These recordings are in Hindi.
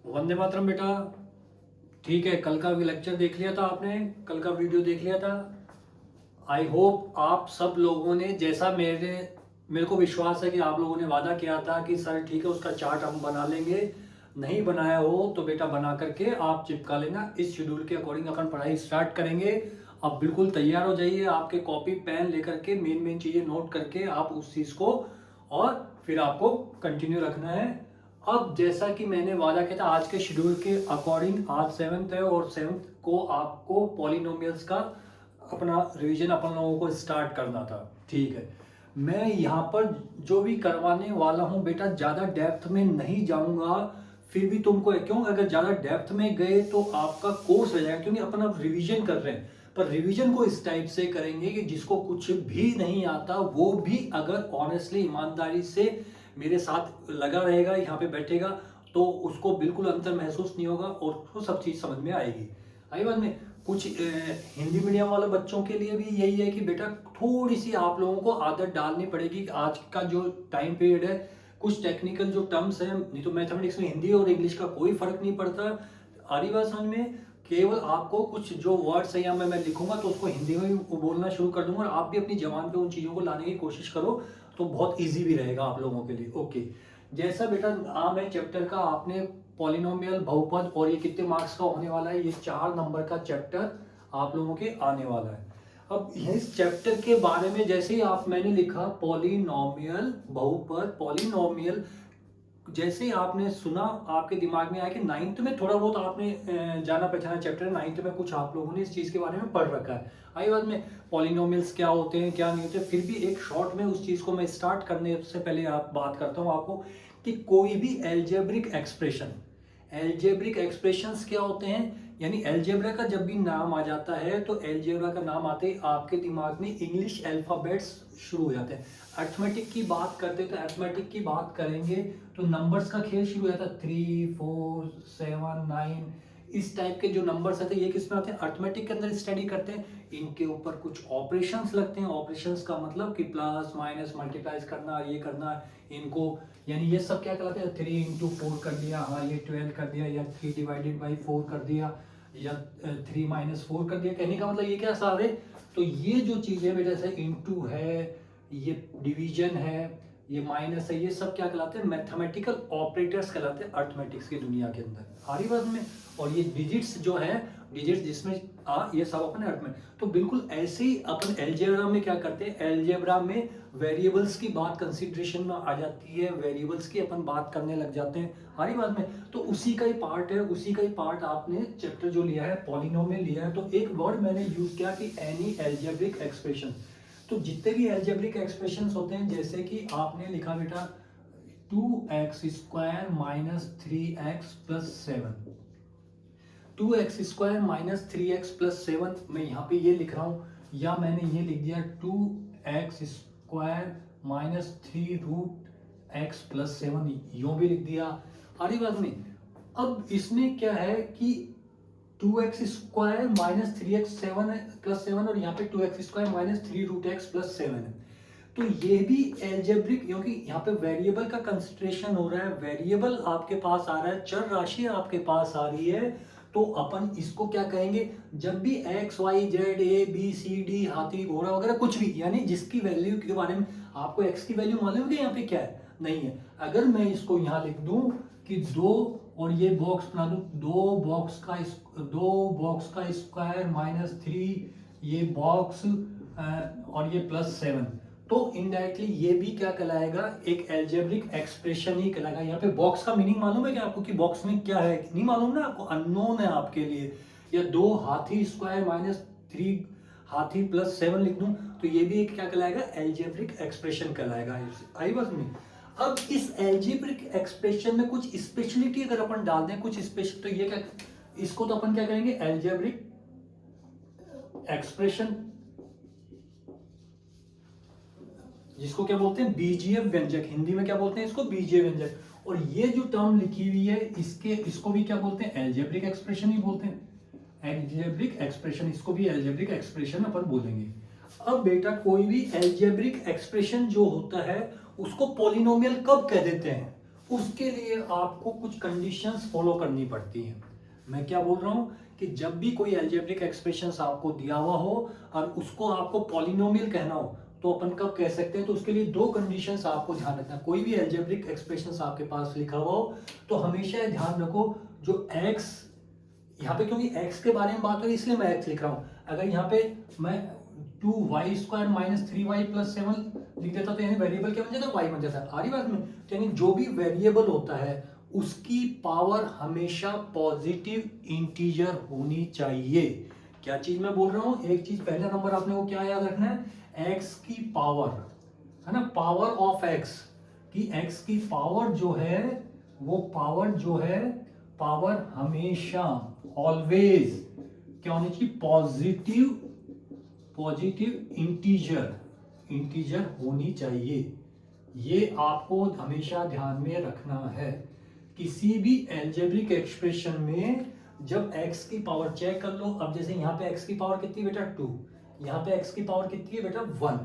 वंदे मातरम बेटा। ठीक है, कल का लेक्चर देख लिया था आपने, कल का वीडियो देख लिया था। आई होप आप सब लोगों ने, जैसा मेरे को विश्वास है कि आप लोगों ने वादा किया था कि सर ठीक है उसका चार्ट हम बना लेंगे। नहीं बनाया हो तो बेटा बना करके आप चिपका लेना। इस शेड्यूल के अकॉर्डिंग अपन पढ़ाई स्टार्ट करेंगे। अब बिल्कुल तैयार हो जाइए, आपके कॉपी पेन लेकर के मेन मेन चीजें नोट करके आप उस चीज को, और फिर आपको कंटिन्यू रखना है। अब जैसा कि मैंने वादा किया था, आज के शेड्यूल के अकॉर्डिंग आज 7th है और 7th को आपको पॉलिनोमियल्स का अपना रिवीजन अपन लोगों को स्टार्ट करना था। ठीक है, मैं यहाँ पर जो भी करवाने वाला हूँ बेटा ज़्यादा डेप्थ में नहीं जाऊँगा। फिर भी तुमको क्यों, अगर ज़्यादा डेप्थ में गए तो आपका कोर्स हो जाएगा, क्योंकि अपन अब रिवीजन कर रहे हैं। पर रिवीजन को इस टाइप से करेंगे कि जिसको कुछ भी नहीं आता वो भी अगर ऑनेस्टली ईमानदारी से मेरे साथ लगा रहेगा, यहाँ पे बैठेगा, तो उसको बिल्कुल अंतर महसूस नहीं होगा और उसको सब चीज़ समझ में आएगी। आई बात में कुछ हिंदी मीडियम वाले बच्चों के लिए भी यही है कि बेटा थोड़ी सी आप लोगों को आदत डालनी पड़ेगी। आज का जो टाइम पीरियड है, कुछ टेक्निकल जो टर्म्स हैं, नहीं तो मैथमेटिक्स में हिंदी और इंग्लिश का कोई फर्क नहीं पड़ता। आ रही बात समझ में? केवल आपको कुछ जो वर्ड्स है या मैं लिखूंगा तो उसको हिंदी में भी बोलना शुरू कर दूंगा, और आप भी अपनी जबान पे उन चीज़ों को लाने की कोशिश करो, तो बहुत ईजी भी रहेगा आप लोगों के लिए। ओके, जैसा बेटा नाम है चैप्टर का, आपने पॉलिनोमियल, बहुपद, और ये कितने मार्क्स का होने वाला है, ये 4 नंबर का चैप्टर आप लोगों के आने वाला है। अब इस चैप्टर के बारे में जैसे ही मैंने लिखा पॉलिनोमियल, बहुपद, पॉलिनोमियल, जैसे ही आपने सुना आपके दिमाग में आया कि 9th में थोड़ा बहुत आपने जाना पहचाना चैप्टर, 9th में कुछ आप लोगों ने इस चीज़ के बारे में पढ़ रखा है। आई बात में पॉलिनोमियल्स क्या होते हैं क्या नहीं होते, फिर भी एक शॉर्ट में उस चीज़ को मैं स्टार्ट करने से पहले आप बात करता हूँ आपको कि कोई भी एल्जेब्रिक एक्सप्रेशन, एल्जेब्रिक एक्सप्रेशंस क्या होते हैं, यानी एल्जेब्रा का जब भी नाम आ जाता है तो एल्जेब्रा का नाम आते ही आपके दिमाग में इंग्लिश अल्फाबेट्स शुरू हो जाते हैं। अर्थमेटिक की बात करते हैं तो अर्थमेटिक की बात करेंगे तो नंबर्स का खेल शुरू हो जाता है। 3, 4, 7, 9, इस टाइप के जो नंबर्स आते हैं ये किस में आते हैं, अर्थमेटिक के अंदर स्टडी करते हैं। इनके ऊपर कुछ ऑपरेशंस लगते हैं। ऑपरेशंस का मतलब कि प्लस माइनस मल्टीप्लाइज करना, ये करना, इनको, यानी ये सब क्या कहलाते हैं, 3 × 4 कर दिया, हाँ ये 12 कर दिया, या 3/4 कर दिया, या 3 - 4 कर दिया। कहने का मतलब ये क्या सारे, तो ये जो चीजें बेटा जैसे इंटू है, ये डिवीजन है, ये माइनस है, ये सब क्या कहलाते हैं, मैथमेटिकल ऑपरेटर्स कहलाते हैं अर्थमेटिक्स की दुनिया के अंदर। आ रही बात में? और ये डिजिट्स जो है, डिजिट्स जिसमें ये सब अपन अर्थ में, तो बिल्कुल ऐसे ही अपन एल्जेब्रा में क्या करते हैं, एल्जेब्रा में वेरिएबल्स की बात कंसीडरेशन में आ जाती है, वेरिएबल्स की अपन बात करने लग जाते हैं। हमारी बात में तो उसी का ही पार्ट है, उसी का ही पार्ट आपने चैप्टर जो लिया है पॉलिनोमियल लिया है, तो एक वर्ड मैंने यूज किया कि एनी एल्जेब्रिक एक्सप्रेशन। तो जितने भी एल्जेब्रिक एक्सप्रेशंस होते हैं, जैसे कि आपने लिखा बेटा 2x² - 3x + 7, 2x² - 3x + 7, मैं यहाँ पे ये लिख रहा हूँ, या मैंने ये लिख दिया 2x² - 3√x + 7, यूँ भी लिख दिया। आरी बात में अब इसमें क्या है कि 2x² - 3x 7 + 7, और यहाँ पे 2x² - 3√x + 7 है। तो ये भी एल्जेब्रिक, क्योंकि यहाँ पे वेरिएबल का कंसिडरेशन हो रहा है, वेरिएबल आपके पास आ रहा है, चर राशि आपके पास आ रही है, तो अपन इसको क्या कहेंगे, जब भी x y z a b c d हाथी घोड़ा वगैरह कुछ भी, यानी जिसकी वैल्यू के बारे में आपको x की वैल्यू मालूम है कि यहाँ पे क्या है, नहीं है। अगर मैं इसको यहाँ लिख दूं कि 2, और ये बॉक्स बना दूं, 2 बॉक्स का स्क्वायर -3, ये बॉक्स और ये +7, तो इनडायरेक्टली ये भी क्या कहलाएगा, एक एल्जेब्रिक एक्सप्रेशन ही कहलाएगा। यहाँ पे बॉक्स का मीनिंग मालूम है क्या आपको कि बॉक्स में क्या है, नहीं मालूम ना आपको, अननोन है आपके लिए। या 2 हाथी स्क्वायर -3 हाथी +7 लिख दूं तो ये भी एक क्या कहलाएगा, एल्जेब्रिक एक्सप्रेशन कहलाएगा। आई बस में अब इस एल्जेब्रिक एक्सप्रेशन में कुछ स्पेशलिटी अगर अपन डाल दें, कुछ स्पेशल, तो ये क्या, इसको तो अपन क्या करेंगे, एल्जेब्रिक एक्सप्रेशन, जिसको क्या बोलते हैं, बीजीय व्यंजक, हिंदी में क्या बोलते हैं इसको, बीजीय व्यंजक। और ये जो टर्म लिखी हुई है इसको भी क्या बोलते हैं, एल्जेब्रिक एक्सप्रेशन ही बोलते हैं, एल्जेब्रिक एक्सप्रेशन, इसको भी एल्जेब्रिक एक्सप्रेशन अपन बोलेंगे। अब बेटा कोई भी एल्जेब्रिक एक्सप्रेशन जो होता है उसको पॉलिनोमियल कब कह देते हैं, उसके लिए आपको कुछ कंडीशंस फॉलो करनी पड़ती हैं। मैं क्या बोल रहा हूँ कि जब भी कोई अलजेब्रिक एक्सप्रेशंस आपको दिया हुआ हो और उसको आपको पॉलिनोमियल कहना हो तो अपन कब कह सकते हैं, तो उसके लिए दो कंडीशंस आपको ध्यान रखना। कोई भी अलजेब्रिक एक्सप्रेशंस आपके पास लिखा हुआ हो तो हमेशा ध्यान रखो जो x, यहाँ पे क्योंकि x के बारे में बात हो रही है इसलिए मैं x लिख रहा हूँ। अगर यहाँ पे मैं 2y² माइनस 3y प्लस 7 लिख देता तो यानी वेरिएबल क्या बन जाता, y बन जाता। आ रही बात में, तो यानी जो भी वेरिएबल होता है उसकी पावर हमेशा पॉजिटिव इंटीजर होनी चाहिए। क्या चीज मैं बोल रहा हूं, एक चीज पहला नंबर आपने को क्या याद रखना है, x की पावर है ना, पावर ऑफ x की, x की पावर जो है वो पावर जो है पावर हमेशा ऑलवेज क्या होनी चाहिए, पॉजिटिव, पॉजिटिव इंटीजर होनी चाहिए। ये आपको हमेशा ध्यान में रखना है। किसी भी अलजेब्रिक एक्सप्रेशन में जब x की पावर चेक कर लो, अब जैसे यहाँ पे x की पावर कितनी बेटा 2, यहाँ पे x की पावर कितनी है बेटा 1,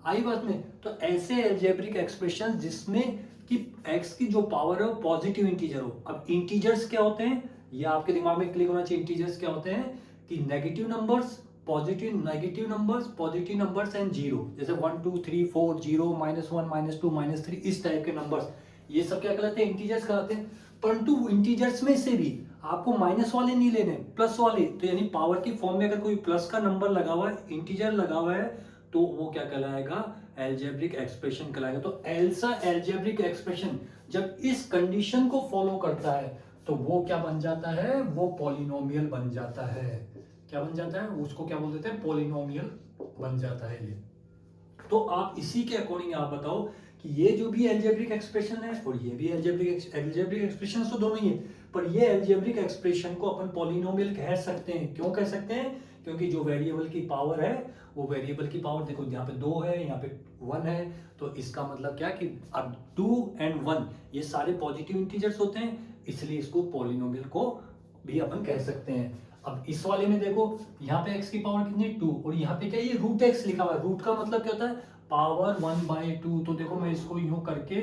आई बात में। तो ऐसे अलजेब्रिक एक्सप्रेशन जिसमें कि x की जो पावर है वो पॉजिटिव इंटीजर हो। अब इंटीजर्स क्या होते हैं ये आपके दिमाग में क्लिक होना चाहिए। इंटीजर्स क्या होते हैं कि negative numbers, negative numbers and zero, जैसे 1 2 3 4 0 -1 -2 -3 इस टाइप के नंबर्स, ये सब क्या कहलाते हैं, इंटीजर्स कहलाते हैं। परंतु इंटीजर्स में से भी आपको माइनस वाले नहीं लेने, प्लस वाले। तो यानी पावर की फॉर्म में अगर कोई प्लस का नंबर लगा हुआ है, इंटीजर लगा हुआ है, तो वो क्या कहलाएगा, अलजेब्रिक एक्सप्रेशन कहलाएगा। तो ऐसा अलजेब्रिक एक्सप्रेशन जब इस कंडीशन को फॉलो करता है तो वो क्या बन जाता है, वो पॉलिनोमियल बन जाता है। क्या बन जाता है, उसको क्या बोल देते हैं, पॉलिनोमियल बन जाता है ये। तो आप इसी के अकॉर्डिंग आप बताओ कि ये जो भी अलजेब्रिक एक्सप्रेशन है और ये भी अलजेब्रिक एक्सप्रेशन तो दोनों ही है, पर ये अलजेब्रिक एक्सप्रेशन को अपन पॉलिनोमियल कह सकते हैं। क्यों कह सकते हैं, क्योंकि जो वेरिएबल की पावर है वो वेरिएबल की पावर देखो, यहाँ पे 2 है, यहाँ पे 1 है, तो इसका मतलब क्या कि अब 2 and 1 ये सारे पॉजिटिव इंटीजर्स होते हैं, इसलिए इसको पॉलिनोमियल को भी अपन कह सकते हैं। अब इस वाले में देखो यहाँ पे x की पावर कितनी 2 और यहाँ पे क्या ये रूट x लिखा हुआ है। रूट का मतलब क्या होता है, पावर 1/2। तो देखो मैं इसको यूं करके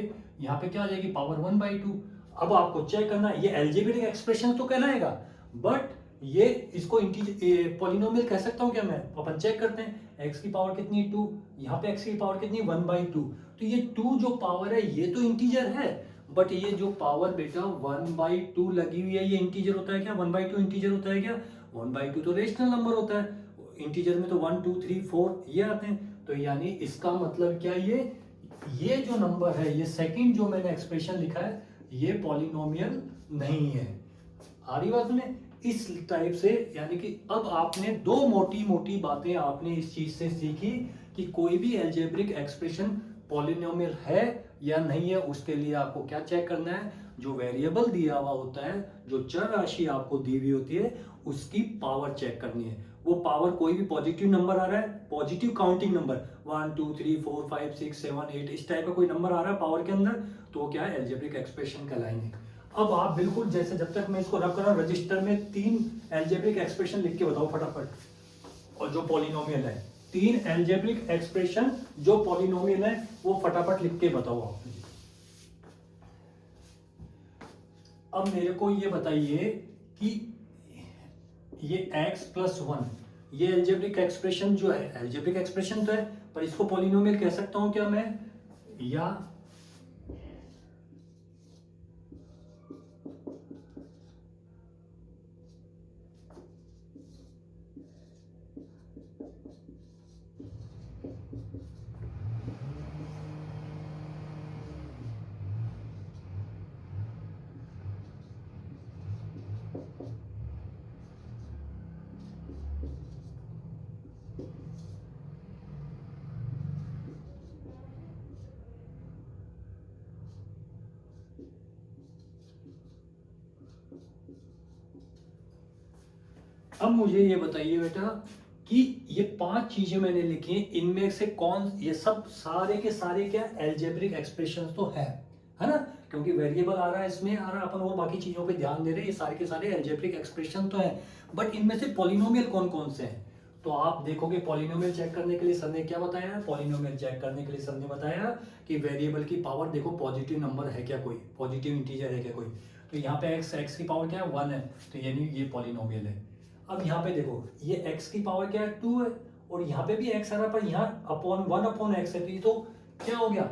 यहाँ पे क्या आ जाएगी, पावर 1/2। अब आपको चेक करना है, ये अलजेब्रिक एक्सप्रेशन तो कहलाएगा, बट ये इसको पॉलिनोमियल कह सकता हूँ क्या मैं, अपन चेक करते हैं। x की पावर कितनी 2, यहाँ पे x की पावर कितनी 1/2। तो ये 2 जो पावर है ये तो इंटीजर है, बट ये जो पावर बेटा 1/2 लगी हुई है ये इंटीजर होता है क्या, 1/2 इंटीजर होता है क्या, 1/2 तो रेशनल नंबर होता है। इंटीजर में तो 1 2 3 4 ये आते हैं। तो यानी इसका मतलब क्या, ये जो नंबर है, ये सेकंड जो मैंने एक्सप्रेशन लिखा है ये पॉलिनोमियल नहीं है। आ रही बात में, इस टाइप से यानी कि अब आपने दो मोटी मोटी बातें आपने इस चीज से सीखी कि कोई भी अलजेब्रिक एक्सप्रेशन पॉलिनोमियल है या नहीं है। उसके लिए आपको क्या चेक करना है, जो वेरिएबल दिया हुआ होता है, जो चर राशि आपको दी हुई होती है, उसकी पावर चेक करनी है। वो पावर कोई भी पॉजिटिव नंबर आ रहा है, पॉजिटिव काउंटिंग नंबर 1 2 3 4 5 6 7 8 इस टाइप का कोई नंबर आ रहा है पावर के अंदर, तो क्या है, अलजेब्रिक एक्सप्रेशन कहलाएंगे। अब आप बिल्कुल जैसे, जब तक मैं इसको रख कर रजिस्टर में 3 अलजेब्रिक एक्सप्रेशन लिख के बताओ फटाफट, और जो पॉलिनोमियल है 3 अलजेब्रिक एक्सप्रेशन जो पॉलिनोमियल है वो फटाफट लिख के बताओ आप। अब मेरे को ये बताइए कि ये x+1 ये अलजेब्रिक एक्सप्रेशन जो है, अलजेब्रिक एक्सप्रेशन तो है पर इसको पॉलिनोमियल कह सकता हूं क्या मैं, या अब मुझे ये बताइए बेटा कि ये 5 चीजें मैंने लिखी हैं, इनमें से कौन, ये सब सारे के सारे क्या अलजेब्रिक एक्सप्रेशंस तो है ना, क्योंकि वेरिएबल आ रहा है इसमें आ रहा है, अपन और बाकी चीजों पे ध्यान दे रहे हैं, ये सारे के सारे अलजेब्रिक एक्सप्रेशन तो है, बट इनमें से पॉलिनोमियल कौन कौन से हैं। तो आप देखोगे पॉलिनोमियल चेक करने के लिए सर ने क्या बताया, पॉलिनोमियल चेक करने के लिए सर ने बताया कि वेरिएबल की पावर देखो पॉजिटिव नंबर है क्या, कोई पॉजिटिव इंटीजर है क्या कोई, तो यहाँ पे x की पावर क्या है 1 है, तो यानी ये पॉलिनोमियल है। अब यहाँ पे देखो ये x की पावर क्या है 2 है, और यहाँ पे भी x आ रहा है, पर यहाँ अपॉन 1/x है, तो ये तो क्या हो गया,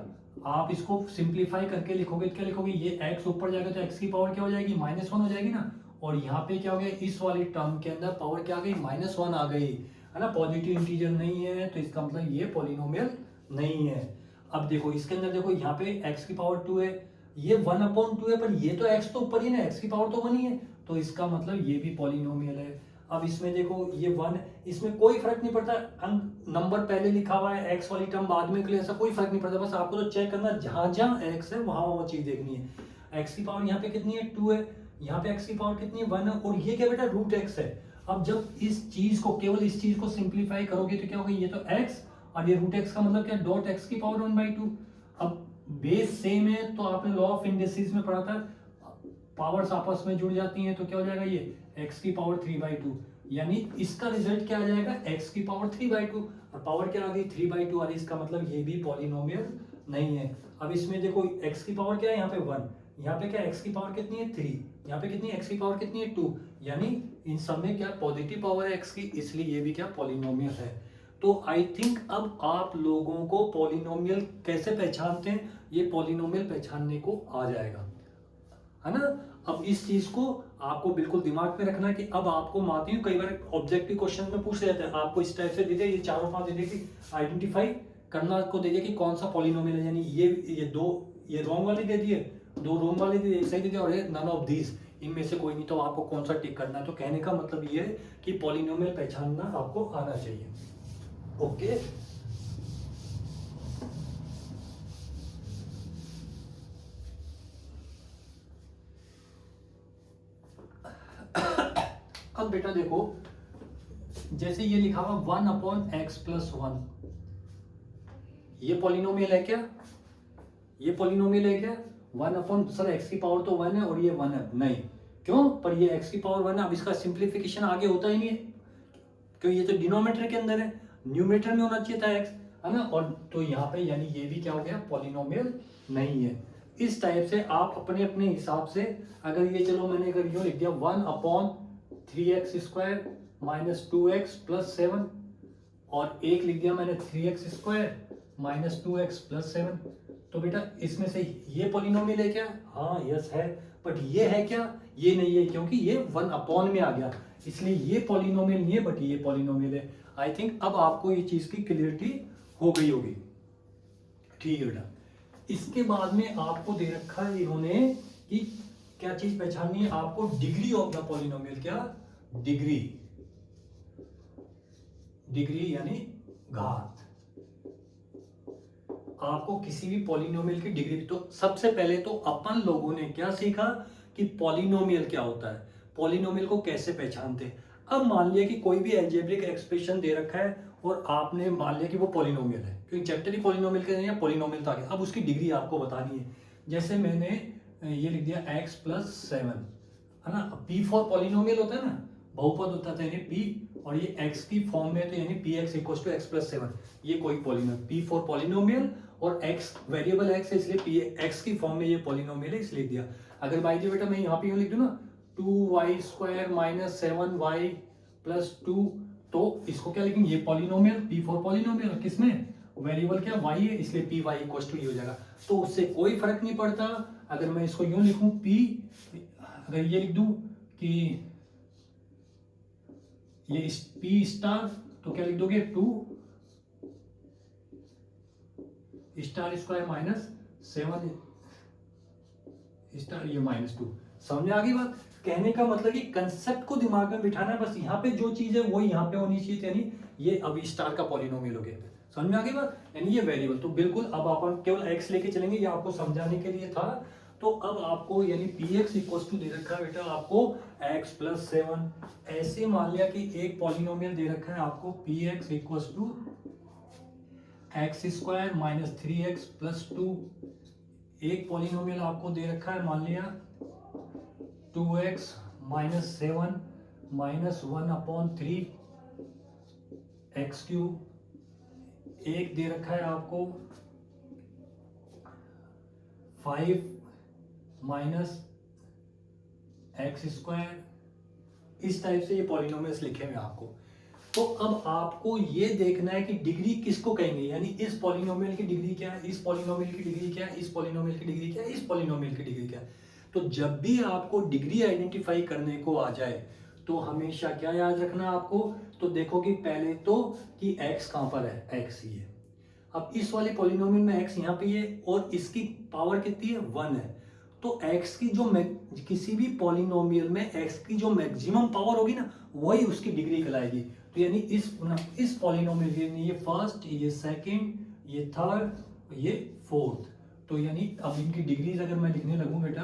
आप इसको सिंप्लीफाई करके लिखोगे तो क्या लिखोगे, ये x ऊपर जाएगा तो x की पावर क्या हो जाएगी -1 हो जाएगी ना, और यहाँ पे क्या हो गया, इस वाली टर्म के अंदर पावर क्या आ गई -1 आ गई है ना, पॉजिटिव इंटीजर नहीं है, तो इसका मतलब ये पॉलिनोमियल नहीं है। अब देखो इसके अंदर देखो यहाँ पे x की पावर 2 है, ये 1/2 है, पर ये तो x तो ऊपर ही ना, x की पावर तो 1 ही है, तो इसका मतलब ये भी पॉलिनोमियल है। अब इसमें देखो ये 1, इसमें कोई फर्क नहीं पड़ता, अंक नंबर पहले लिखा हुआ है, x वाली टर्म बाद में, ऐसा कोई फर्क नहीं पड़ता, बस आपको तो चेक करना जहां जहां x है वहां वो चीज देखनी है। x की पावर यहाँ पे कितनी है 2 है, यहाँ पे x की पावर कितनी है 1 है, और ये क्या बेटा √x है। अब जब इस चीज को, केवल इस चीज को सिंप्लीफाई करोगे तो क्या होगा, ये तो x और ये √x का मतलब क्या, डॉट x की पावर 1/2। अब बेस सेम है तो आपने लॉ ऑफ इंडिसेस में पढ़ा था, पावर्स आपस में जुड़ जाती हैं तो क्या हो जाएगा, ये x की पावर 3/2, यानी इसका रिजल्ट क्या आ जाएगा, x की पावर 3/2, और पावर क्या आ गई 3/2 आ रही, इसका मतलब ये भी पॉलिनोमियल नहीं है। अब इसमें देखो x की पावर क्या है यहाँ पे 1, यहाँ पे क्या x की पावर कितनी है 3, यहाँ पे कितनी x की पावर कितनी है 2, यानी इन सब में क्या पॉजिटिव पावर है x की, इसलिए ये भी क्या पॉलिनोमियल है। तो आई थिंक अब आप लोगों को पॉलिनोमियल कैसे पहचानते हैं, ये पॉलिनोमियल पहचानने को आ जाएगा, है ना। अब इस चीज को आपको बिल्कुल दिमाग में रखना है कि अब आपको मानती हूँ कई बार ऑब्जेक्टिव क्वेश्चन में पूछ लेते हैं, आपको इस टाइप से दे दिया, ये 4-5 दे दिया कि आइडेंटिफाई करना को दे दिया कि कौन सा पॉलिनोमियल है, यानी ये दो, ये रॉन्ग वाले दे दिए, 2 रॉन्ग वाले दे दिए, सही दे दिया, और ये नन ऑफ दीज, इनमें से कोई नहीं, तो आपको कौन सा टिक करना है। तो कहने का मतलब ये है कि पॉलिनोमियल पहचानना आपको आना चाहिए। ओके, अब बेटा देखो जैसे ये लिखा हुआ 1/x+1, ये पॉलिनोमियल है क्या, ये पॉलिनोमियल है क्या, 1 सर x की पावर तो 1 है और ये 1 है, नहीं क्यों, पर ये x की पावर 1 है, अब इसका सिंप्लीफिकेशन आगे होता ही नहीं है, क्यों, ये तो डिनोमिनेटर के अंदर है, न्यूमरेटर में होना चाहिए था x, है ना, और तो यहाँ पे यानी ये भी क्या हो गया, पॉलिनोमियल नहीं है। इस टाइप से आप अपने अपने हिसाब से, अगर ये चलो मैंने अगर ये लिख दिया 1/3x² - 2x + 7, और एक लिख दिया मैंने 3x² - 2x + 7, तो बेटा इसमें से ये पॉलिनोमियल है क्या, हाँ यस है, बट ये है क्या, ये नहीं है, क्योंकि ये 1 में आ गया, इसलिए ये पॉलिनोमियल नहीं है, बट ये पॉलिनोमियल है। आई थिंक अब आपको ये चीज की क्लियरिटी हो गई होगी, ठीक है बेटा। इसके बाद में आपको दे रखा है इन्होंने कि क्या चीज पहचाननी है आपको, डिग्री ऑफ द पॉलिनोमियल, क्या डिग्री, डिग्री यानी घात, आपको किसी भी पॉलिनोमियल की डिग्री। तो सबसे पहले तो अपन लोगों ने क्या सीखा कि पॉलिनोमियल क्या होता है, पॉलिनोमियल को कैसे पहचानते हैं। अब मान लिया कि कोई भी अलजेब्रिक एक्सप्रेशन दे रखा है और आपने मान लिया कि वो पॉलिनोमियल है, क्योंकि चैप्टर ही पॉलिनोमियल के या पॉलिनोमियल था, अब उसकी डिग्री आपको बतानी है। जैसे मैंने ये लिख दिया x+7, है ना, p फॉर पॉलिनोमियल होता है ना, बहुपद होता है, यानी p, और ये x की फॉर्म में तो यानी px = x+7, ये कोई पॉलिनोमियल, p फॉर पॉलिनोमियल, और x वेरिएबल x है इसलिए p x की फॉर्म में ये पॉलिनोमियल है इसलिए दिया। अगर बाई द बेटा मैं यहाँ पे यूँ लिख दूँ ना 2y² - 7y + 2, तो इसको क्या लिखेंगे, ये पॉलिनोमियल, p फॉर पॉलिनोमियल, किसमें वेरिएबल क्या y है, इसलिए py = ये हो जाएगा। तो उससे कोई फर्क नहीं पड़ता अगर मैं इसको यूं लिखूं p, अगर ये लिख दूं कि ये p*, तो क्या लिख दोगे 2 स्टार स्क्वायर -7 स्टार ये -2, समझ में आ गई बात। कहने का मतलब कि कंसेप्ट को दिमाग में बिठाना, बस यहाँ पे जो चीज है वो यहाँ पे होनी चाहिए, यानी ये अभी स्टार का पॉलिनोमियल हो गया, समझ में आ गई बात, यानी ये वेरिएबल। तो बिल्कुल अब अपन केवल x लेके चलेंगे, ये आपको समझाने के लिए था। तो अब आपको यानी px = दे रखा है बेटा आपको x+7, ऐसे मान लिया कि एक पॉलिनोमियल दे रखा है आपको px = x² - 3x + 2, एक पॉलिनोमियल आपको दे रखा है मान लिया 2x - 7 - 1/3, एक्स क्यूब, एक दे रखा है आपको 5 माइनस एक्स स्क्वायर। इस टाइप से ये पॉलिनोमियल्स लिखे हुए हैं आपको। तो अब आपको ये देखना है कि डिग्री किसको कहेंगे, यानी इस पॉलिनोमियल की डिग्री क्या है, इस पॉलिनोमियल की डिग्री क्या है, इस पॉलिनोमियल की डिग्री क्या है, इस पॉलिनोमियल की डिग्री क्या है। तो जब भी आपको डिग्री आइडेंटिफाई करने को आ जाए तो हमेशा क्या याद रखना आपको, तो देखो कि पहले तो कि x कहां पर है, x ही है। अब इस वाले पॉलिनोमियल में x यहाँ पे है और इसकी पावर कितनी है, 1 है। तो x की जो किसी भी पॉलिनोमियल में x की जो मैक्सिमम पावर होगी ना, वही उसकी डिग्री कहलाएगी। तो यानी इस पॉलिनोमियल की ये फर्स्ट, ये सेकंड, ये थर्ड, ये फोर्थ, तो यानी अब इनकी डिग्रीज अगर मैं लिखने लगूं बेटा,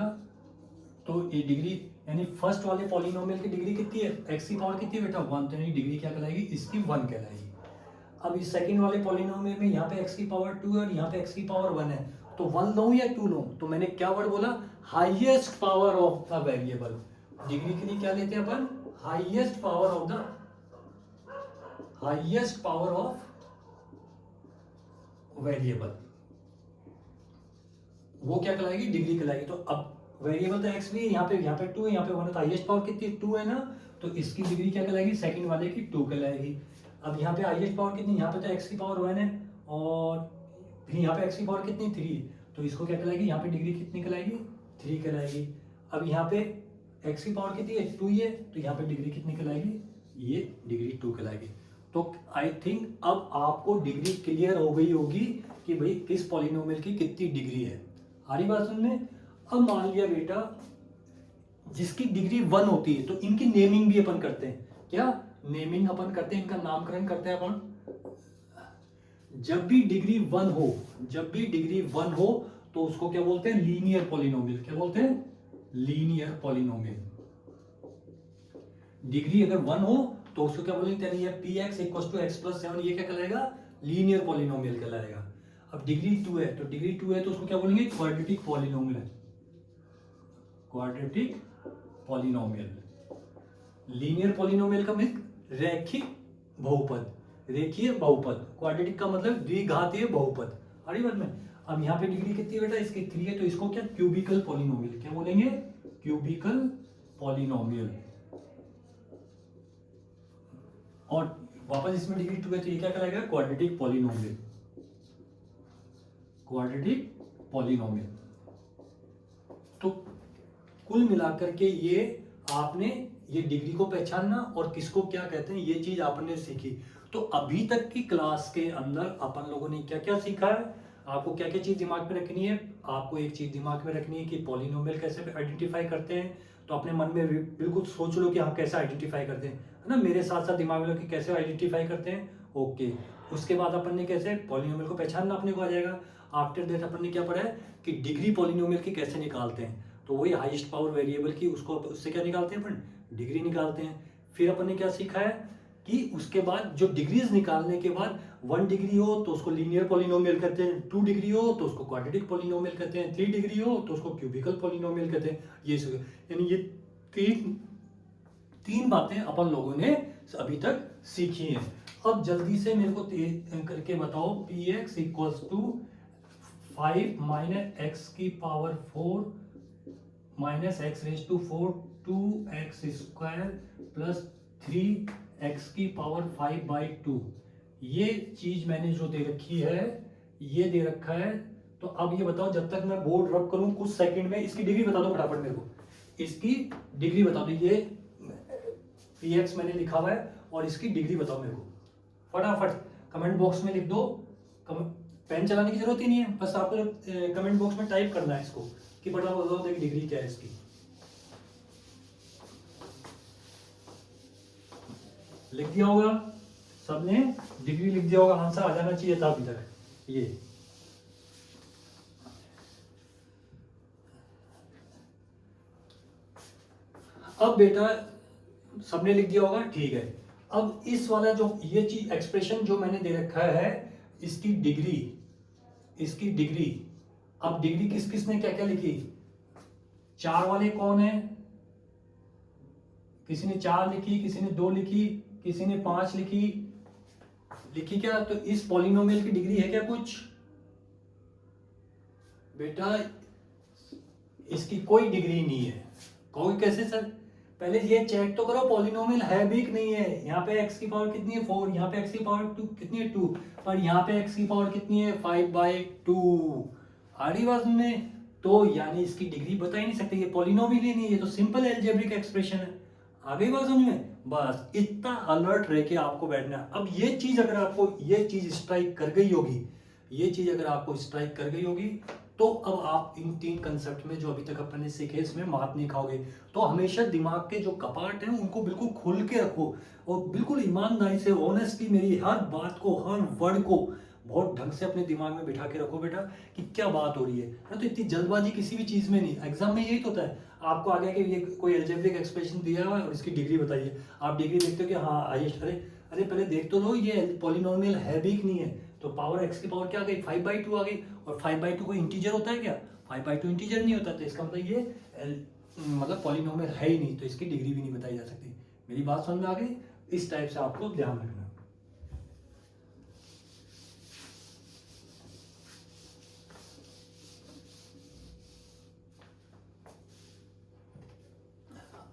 तो ये डिग्री यानी फर्स्ट वाले पॉलिनोमियल की डिग्री कितनी है, x की पावर कितनी है बेटा, 1, तो यानी डिग्री क्या कहलाएगी, इसकी 1 कहलाएगी। अब इस सेकंड वाले पॉलिनोमियल में यहाँ पे x की पावर 2 है और यहाँ पे x की पावर 1 है, तो 1 लूं या 2 लूं, तो मैंने क्या वर्ड बोला, highest power of the variable. Degree के लिए क्या लेते हैं अपन, highest power of the, highest power of variable, वो क्या कहलाएगी, डिग्री कहलाएगी। तो अब वेरिएबल तो x भी है, यहाँ पे 2 है, यहाँ पे 1 है, तो हाईएस्ट पावर कितनी, 2 है ना, तो इसकी डिग्री क्या कहलाएगी, सेकंड वाले की 2 कहलाएगी। अब यहाँ पे हाईएस्ट पावर कितनी, यहाँ पे तो x की पावर 1 है और फिर यहाँ पे x की पावर कितनी, 3, तो इसको क्या कहलाएगी, यहाँ पे डिग्री कितनी कहलाएगी, 3 कहलाएगी। अब यहाँ पे x की पावर कितनी है, 2 है, तो यहाँ पे डिग्री कितनी कहलाएगी, ये डिग्री 2 कहलाएगी। तो आई थिंक अब आपको डिग्री क्लियर हो गई होगी कि भाई किस पॉलिनोमियल की कितनी डिग्री है। आ रही बात समझ में। अब मान लिया बेटा जिसकी डिग्री 1 होती है, तो इनकी नेमिंग भी अपन करते हैं, क्या नेमिंग अपन करते हैं, इनका नामकरण करते हैं अपन। जब भी डिग्री 1 हो, जब भी डिग्री 1 हो तो उसको क्या बोलते हैं, लीनियर पॉलिनोमियल। क्या बोलते हैं, लीनियर पॉलिनोमियल। डिग्री अगर 1 हो तो उसको क्या बोलेंगे, ये px = x + 7, ये क्या कहलाएगा, लीनियर पॉलिनोमियल कहलाएगा। अब डिग्री 2 है, तो डिग्री 2 है तो उसको क्या बोलेंगे, quadratic polynomial, quadratic polynomial. Linear polynomial का मतलब रैखिक बहुपद, रेखीय बहुपद। क्वाड्रेटिक का मतलब द्विघातीय बहुपद। अरे बात में। अब यहाँ पे डिग्री कितनी है बेटा, इसकी 3 है, तो इसको क्या, क्यूबिकल पॉलिनोमियल। क्या बोलेंगे, क्यूबिकल पॉलिनोमियल। और वापस इसमें डिग्री 2 है तो ये क्या कहलाएगा, क्वाड्रेटिक पॉलिनोमियल, क्वाड्रेटिक पॉलिनोमियल। तो कुल मिलाकर के ये आपने ये डिग्री को पहचानना और किसको क्या कहते हैं, ये चीज आपने सीखी। तो अभी तक की क्लास के अंदर अपन लोगों ने क्या क्या सीखा है, आपको क्या क्या चीज दिमाग में रखनी है। आपको एक चीज दिमाग में रखनी है कि पॉलिनोमियल कैसे आइडेंटिफाई करते हैं, तो अपने मन में बिल्कुल सोच लो कि हम कैसे आइडेंटिफाई करते हैं, है ना। मेरे साथ साथ दिमाग में लो कि कैसे आइडेंटिफाई करते हैं। ओके, उसके बाद अपन ने कैसे पॉलिनोमियल को पहचानना अपने को आ जाएगा। आफ्टर दैट अपन ने क्या पढ़ा है कि डिग्री पॉलिनोमियल की कैसे निकालते हैं, तो वही हाईएस्ट पावर वेरिएबल की, उसको उससे क्या निकालते हैं अपन, डिग्री निकालते हैं। फिर अपन ने क्या सीखा है कि उसके बाद जो डिग्रीज निकालने के बाद 1 डिग्री हो तो उसको लीनियर पॉलिनोमियल कहते हैं, 2 डिग्री हो तो उसको क्वाड्रेटिक पॉलिनोमियल कहते हैं, 3 डिग्री हो तो उसको क्यूबिकल पॉलिनोमियल कहते हैं। ये यानी ये तीन बातें अपन लोगों ने अभी तक सीखी हैं। अब जल्दी से मेरे को करके बताओ, px = 5 - x⁴ -x⁴ 2x² + 3x⁵/2। ये चीज मैंने जो दे रखी है, ये दे रखा है। तो अब ये बताओ, जब तक मैं बोर्ड रब करूं कुछ सेकंड में, इसकी डिग्री बता दो फटाफट मेरे को, इसकी डिग्री बता दो। ये px मैंने लिखा हुआ है और इसकी डिग्री बताओ मेरे को फटाफट, कमेंट बॉक्स में लिख दो। पेन चलाने की जरूरत ही नहीं है, बस आपको कमेंट बॉक्स में टाइप करना है इसको कि फटाफट बताओ देखिए डिग्री क्या है इसकी। लिख दिया होगा सबने, डिग्री लिख दिया होगा, आंसर आ जाना चाहिए था अभी तक। ये अब बेटा सबने लिख दिया होगा, ठीक है। अब इस वाला जो ये चीज एक्सप्रेशन जो मैंने दे रखा है, इसकी डिग्री, इसकी डिग्री। अब डिग्री किस किस ने क्या क्या लिखी, 4 वाले कौन है, किसी ने 4 लिखी, किसी ने 2 लिखी, किसी ने 5 लिखी, लिखी क्या? तो इस पॉलिनोमियल की डिग्री है क्या कुछ? बेटा इसकी कोई डिग्री नहीं है। कहोगे कैसे सर? पहले ये चेक तो करो पॉलिनोमियल है भी कि नहीं है। यहाँ पे x की पावर कितनी है 4, यहाँ पे x की पावर 2 कितनी है 2, पर यहाँ पे x की पावर कितनी है 5/2। आ रही बात में? तो यानी इसकी डिग्री बता ही नहीं सकते, ये पॉलिनोमियल ही नहीं है, ये तो सिंपल एल्जेब्रिक एक्सप्रेशन है। आ गई बात समझ में? बस इतना अलर्ट रह के आपको बैठना है। अब ये चीज अगर आपको ये चीज स्ट्राइक कर गई होगी, ये चीज अगर आपको स्ट्राइक कर गई होगी, तो अब आप इन 3 कंसेप्ट में जो अभी तक अपन ने सीखे इसमें मात नहीं खाओगे। तो हमेशा दिमाग के जो कपाट हैं उनको बिल्कुल खोल के रखो और बिल्कुल ईमानदारी से ऑनेस्टली मेरी हर बात को, हर वर्ड को बहुत ढंग से अपने दिमाग में बिठा के रखो बेटा कि क्या बात हो रही है ना। तो इतनी जल्दबाजी किसी भी चीज में नहीं। एग्जाम में यही तो होता है, आपको आगे कि ये कोई एल्जेब्रिक एक्सप्रेशन दिया हुआ है और इसकी डिग्री बताइए, आप डिग्री देखते हो कि हाँ आइए, अरे पहले देख तो लो ये पॉलिनोमियल है भी कि नहीं है। तो पावर x की पावर क्या आ गई 5/2 आ गई, और 5/2 कोई इंटीजर होता है क्या? 5/2 इंटीजर नहीं होता, तो इसका मतलब ये मतलब पॉलिनोमियल है ही नहीं, तो इसकी डिग्री भी नहीं बताई जा सकती। मेरी बात समझ में आ गई? इस टाइप से आपको ध्यान रखना।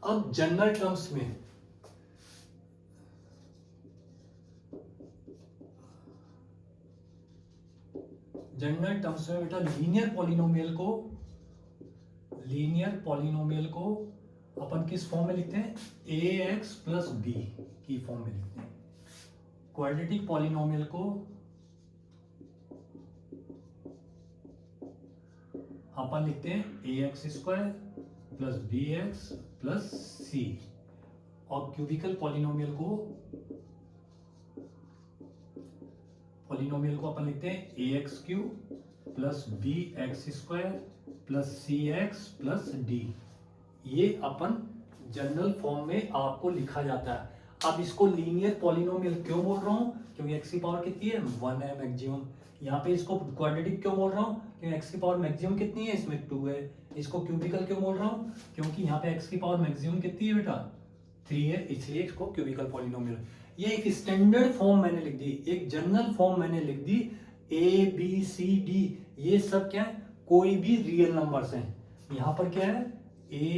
अब जनरल टर्म्स में बेटा लीनियर पॉलिनोमियल को अपन किस फॉर्म में लिखते हैं? ax प्लस बी की फॉर्म में लिखते हैं। क्वाड्रेटिक पॉलिनोमियल को अपन लिखते हैं ax square plus bx plus c, और क्यूबिकल पॉलिनोमियल को अपन लिखते हैं ax cube plus bx square plus cx plus d। ये अपन जनरल फॉर्म में आपको लिखा जाता है। अब इसको लीनियर पॉलिनोमियल क्यों बोल रहा हूं? क्योंकि x की पावर कितनी है 1 है मैक्सिमम। यहाँ पे इसको क्वाड्रेटिक क्यों बोल रहा हूँ? क्योंकि x की पावर मैक्सिमम कितनी है, इसमें 2 है। इसको क्यूबिकल क्यों बोल रहा हूँ? क्योंकि यहाँ पे x की पावर मैक्सिमम कितनी है बेटा 3 है, इसलिए इसको क्यूबिकल पॉलिनोमियल। ये एक स्टैंडर्ड फॉर्म मैंने लिख दी, एक जनरल फॉर्म मैंने लिख दी। a b c d ये सब क्या है? कोई भी रियल नंबर्स हैं। यहाँ पर क्या है? a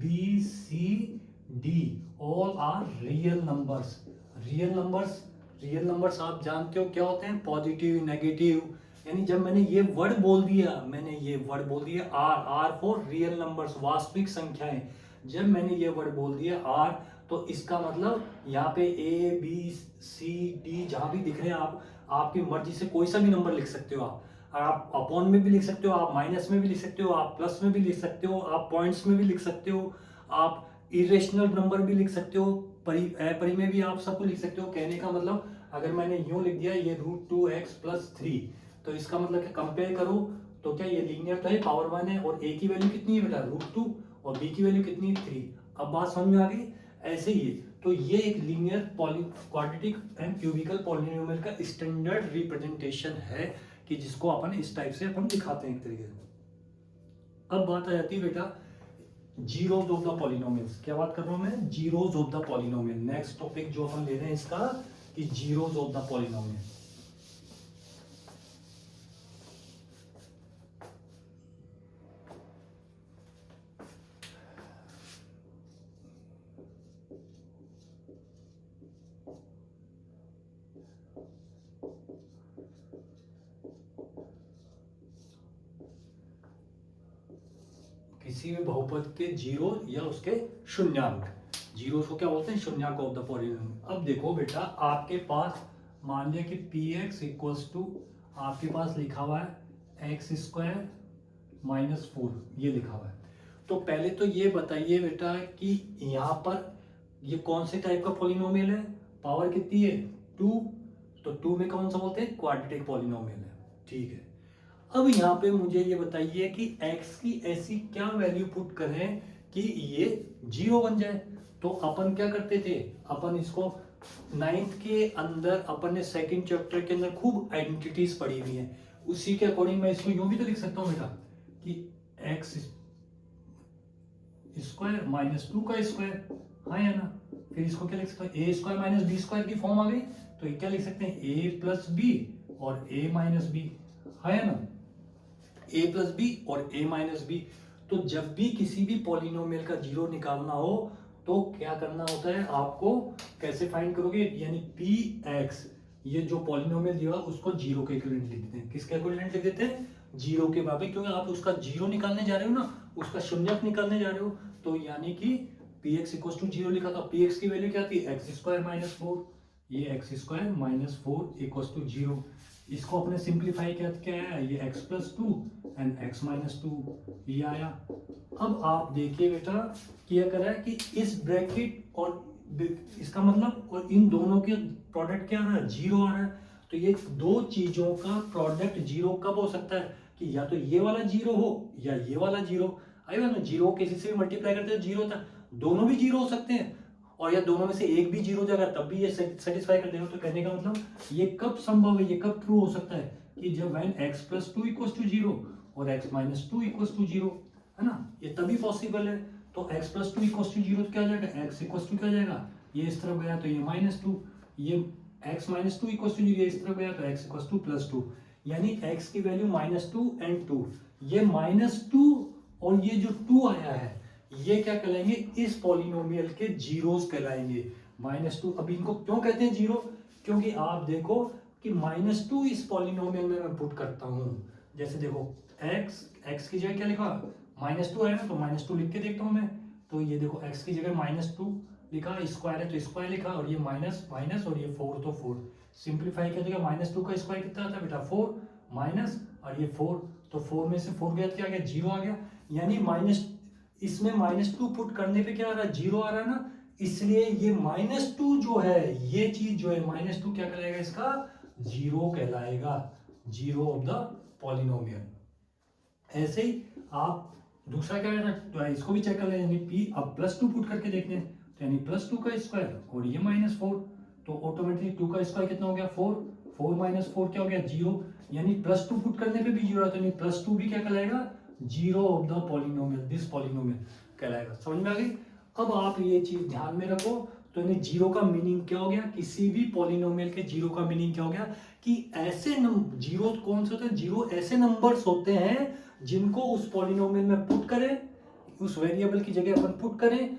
b c d all are real numbers. Real numbers आप जानते हो क्या होते हैं? Positive, negative. यानी जब मैंने ये वर्ड बोल दिया आर फॉर रियल नंबर्स, वास्तविक संख्याएं। जब मैंने ये वर्ड बोल दिया आर, तो इसका मतलब यहाँ पे ए बी सी डी जहां भी दिख रहे हैं, आप आपकी मर्जी से कोई सा भी नंबर लिख सकते हो। आप अपॉन में भी लिख सकते हो, आप माइनस में भी लिख सकते हो, आप प्लस में भी लिख सकते हो, आप पॉइंट्स में भी लिख सकते हो, आप इरेशनल नंबर भी लिख सकते हो, परी में भी आप सबको लिख सकते हो। कहने का मतलब अगर मैंने यूं लिख दिया ये √2x प्लस 3, तो इसका मतलब कि कंपेयर करो तो क्या ये लीनियर तो है, पावर 1 है, और a की वैल्यू कितनी है बेटा √2, और b की वैल्यू कितनी है 3। अब बात समझ में आ गई? ऐसे ही तो ये एक linear quadratic and cubical polynomial का स्टैंडर्ड रिप्रेजेंटेशन है कि जिसको अपन इस टाइप से अपन दिखाते हैं एक तरीके से। अब बात आ जाती है बेटा जीरोस ऑफ द पॉलिनोमियल्स। क्या बात कर रहा हूं मैं? Zeros of the polynomial. Next topic जो अपन ले रहे हैं इसका कि जीरोस ऑफ द पॉलिनोमियल। किसी भी बहुपद के जीरो या उसके शून्यांक, जीरो को क्या बोलते हैं? शून्यांक ऑफ द पॉलिनोमियल। अब देखो बेटा आपके पास मान लिया कि px इक्वल्स टू आपके पास लिखा हुआ है एक्स स्क्वायर माइनस 4, ये लिखा हुआ है। तो पहले तो ये बताइए बेटा कि यहाँ पर ये कौन से टाइप का पॉलिनोमियल है? पावर कितनी है 2, तो 2 में कौन सा बोलते हैं? क्वाड्रेटिक पॉलिनोमियल है। ठीक है, अब यहाँ पे मुझे ये बताइए कि x की ऐसी क्या वैल्यू पुट करें कि ये 0 बन जाए। तो अपन क्या करते थे? अपन इसको 9th के अंदर अपन ने सेकंड चैप्टर के अंदर खूब आइडेंटिटीज पढ़ी हुई हैं, उसी के अकॉर्डिंग मैं इसको यूं भी तो लिख सकता हूं बेटा कि x स्क्वायर माइनस 2 का स्क्वायर, हाँ या ना, फिर इसको क्या लिख सकते हैं, ए स्क्वायर माइनस बी स्क्वायर की फॉर्म आ गई, तो ये क्या लिख सकते हैं, ए प्लस बी और ए माइनस बी, है ना, ए प्लस बी और ए माइनस बी। तो जब भी किसी भी पॉलिनोमियल का जीरो निकालना हो तो क्या करना होता है आपको, कैसे फाइंड करोगे, यानी पी एक्स, ये जो पॉलिनोमियल दिया उसको जीरो के इक्विवेलेंट लिख देते हैं। किसके इक्विवेलेंट लिख देते हैं, जीरो के बराबर, क्योंकि आप उसका जीरो निकालने जा रहे हो ना, उसका शून्यक निकालने जा रहे हो, तो यानी कि P x equal to zero लिखा था। पी एक्स की वैल्यू क्या थी, एक्स स्क्वायर माइनस फोर, ये x square minus four equal to zero. इसको अपने सिंप्लीफाई क्या क्या है, ये x plus two and x minus two, ये आया। अब आप देखिए बेटा क्या कर रहा है कि इस ब्रैकेट और इसका मतलब और इन दोनों के प्रोडक्ट क्या आ रहा है, जीरो आ रहा है। तो ये दो चीजों का प्रोडक्ट जीरो कब हो सकता है, कि या तो ये वाला जीरो हो या ये वाला जीरो। आई बात ना, जीरो किसी से भी मल्टीप्लाई करते हैं जीरो था, दोनों भी जीरो हो सकते हैं, और या दोनों में से एक भी जीरो जाएगा तब भी ये सेटिस्फाई कर देगा। तो कहने का मतलब ये कब संभव है, ये कब ट्रू हो सकता है, कि जब when x plus two equal to zero और x minus two equal to zero, है ना, ये तभी पॉसिबल है। तो x plus two equal to zero क्या जाएगा, x इक्वल टू क्या जाएगा, ये इस तरफ गया तो ये माइनस टू, ये x minus two equal to zero इस तरफ गया तो x equal to plus two, यानी x की value minus two and two, ये माइनस टू और ये जो टू आया है ये क्या कहलाएंगे, इस पॉलिनोमियल के जीरोस कहलाएंगे, माइनस टू। अब इनको क्यों कहते हैं जीरो, क्योंकि आप देखो कि माइनस टू इस पॉलिनोमियल में मैं पुट करता हूं, जैसे देखो x की जगह क्या लिखा, माइनस टू है ना, तो माइनस टू लिख के देखता हूं मैं, तो ये देखो x की जगह माइनस टू लिखा, स्क्वायर है तो स्क्वायर लिखा, और ये माइनस माइनस और ये फोर, तो फोर सिंप्लीफाई किया तो माइनस टू का स्क्वायर कितना आता है बेटा, फोर माइनस और ये फोर, तो फोर में से फोर गया तो क्या आ गया, जीरो आ गया। यानी माइनस, इसमें माइनस टू पुट करने पे क्या आ रहा है, जीरो आ रहा है ना, इसलिए ये माइनस टू जो है, ये चीज जो है माइनस टू क्या कहलाएगा, इसका जीरो कहलाएगा, जीरो ऑफ द पॉलिनोमियल। ऐसे ही आप दूसरा क्या करना, तो इसको भी चेक कर लें, यानी पी अब प्लस टू पुट करके देखते हैं, तो यानी प्लस टू का स्क्वायर और ये माइनस फोर, तो ऑटोमेटिकली टू का स्क्वायर कितना हो गया, फोर, फोर माइनस फोर क्या हो गया, जीरो, यानी प्लस टू पुट करने पे भी जीरो आता है, तो प्लस टू भी क्या कहलाएगा, zero of the polynomial, this polynomial कहलाएगा। समझ में आ गई। अब आप ये चीज ध्यान में रखो, तो यानी जीरो का मीनिंग क्या हो गया, किसी भी पॉलिनोमियल के जीरो का मीनिंग क्या हो गया, कि ऐसे जीरो कौन से होते हैं, जीरो ऐसे नंबर्स होते हैं जिनको उस पॉलिनोमियल में पुट करें, उस वेरिएबल की जगह अपन पुट करें,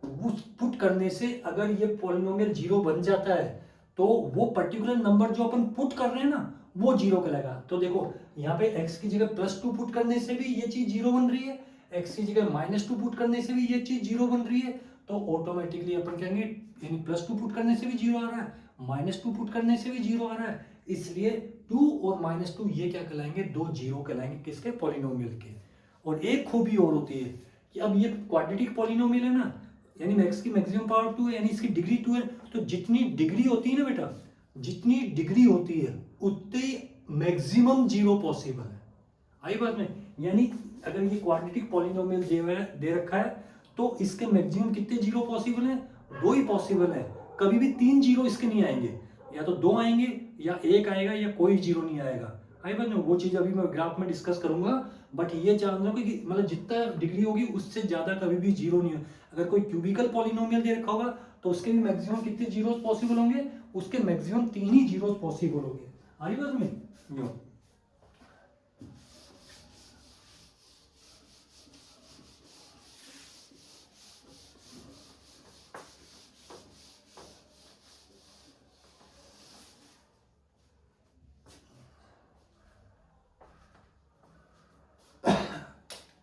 उस पुट करने से अगर ये पॉलिनोमियल जीरो बन जाता है तो वो पर्टिकुलर नंबर जो अपन पुट कर रहे हैं ना वो जीरो कहलाएगा। तो देखो यहाँ पे x की जगह प्लस टू पुट करने से भी ये चीज जीरो बन रही है, x की जगह माइनस टू पुट करने से भी ये चीज जीरो बन रही है, तो ऑटोमेटिकली अपन कहेंगे, यानी प्लस टू पुट करने से भी जीरो आ रहा है, माइनस टू पुट करने से भी जीरो आ रहा है, इसलिए टू और माइनस टू ये क्या कहलाएंगे, दो जीरो कहलाएंगे, किसके, पॉलिनोमियल के। और एक खूबी और होती है कि अब ये क्वाड्रेटिक पॉलिनोमियल है ना, यानी x की मैक्सिमम पावर टू है, यानी इसकी डिग्री टू है, तो जितनी डिग्री होती है ना बेटा, जितनी डिग्री होती है उतनी मैक्सिमम जीरो पॉसिबल है। आई बात में, यानी अगर ये क्वाड्रेटिक पॉलिनोमियल दे रखा है तो इसके मैक्सिमम कितने जीरो पॉसिबल है, दो ही पॉसिबल है, कभी भी तीन जीरो इसके नहीं आएंगे, या तो दो आएंगे या एक आएगा या कोई जीरो नहीं आएगा। आई बात में, वो चीज अभी मैं ग्राफ में डिस्कस करूंगा, बट ये जान लो कि मतलब जितना डिग्री होगी उससे ज्यादा कभी भी जीरो नहीं है। अगर कोई क्यूबिकल पॉलिनोमियल दे रखा होगा तो उसके भी मैक्सिमम कितने जीरोस पॉसिबल होंगे, उसके मैक्सिमम तीन ही जीरोस पॉसिबल होंगे। आई बात में, यो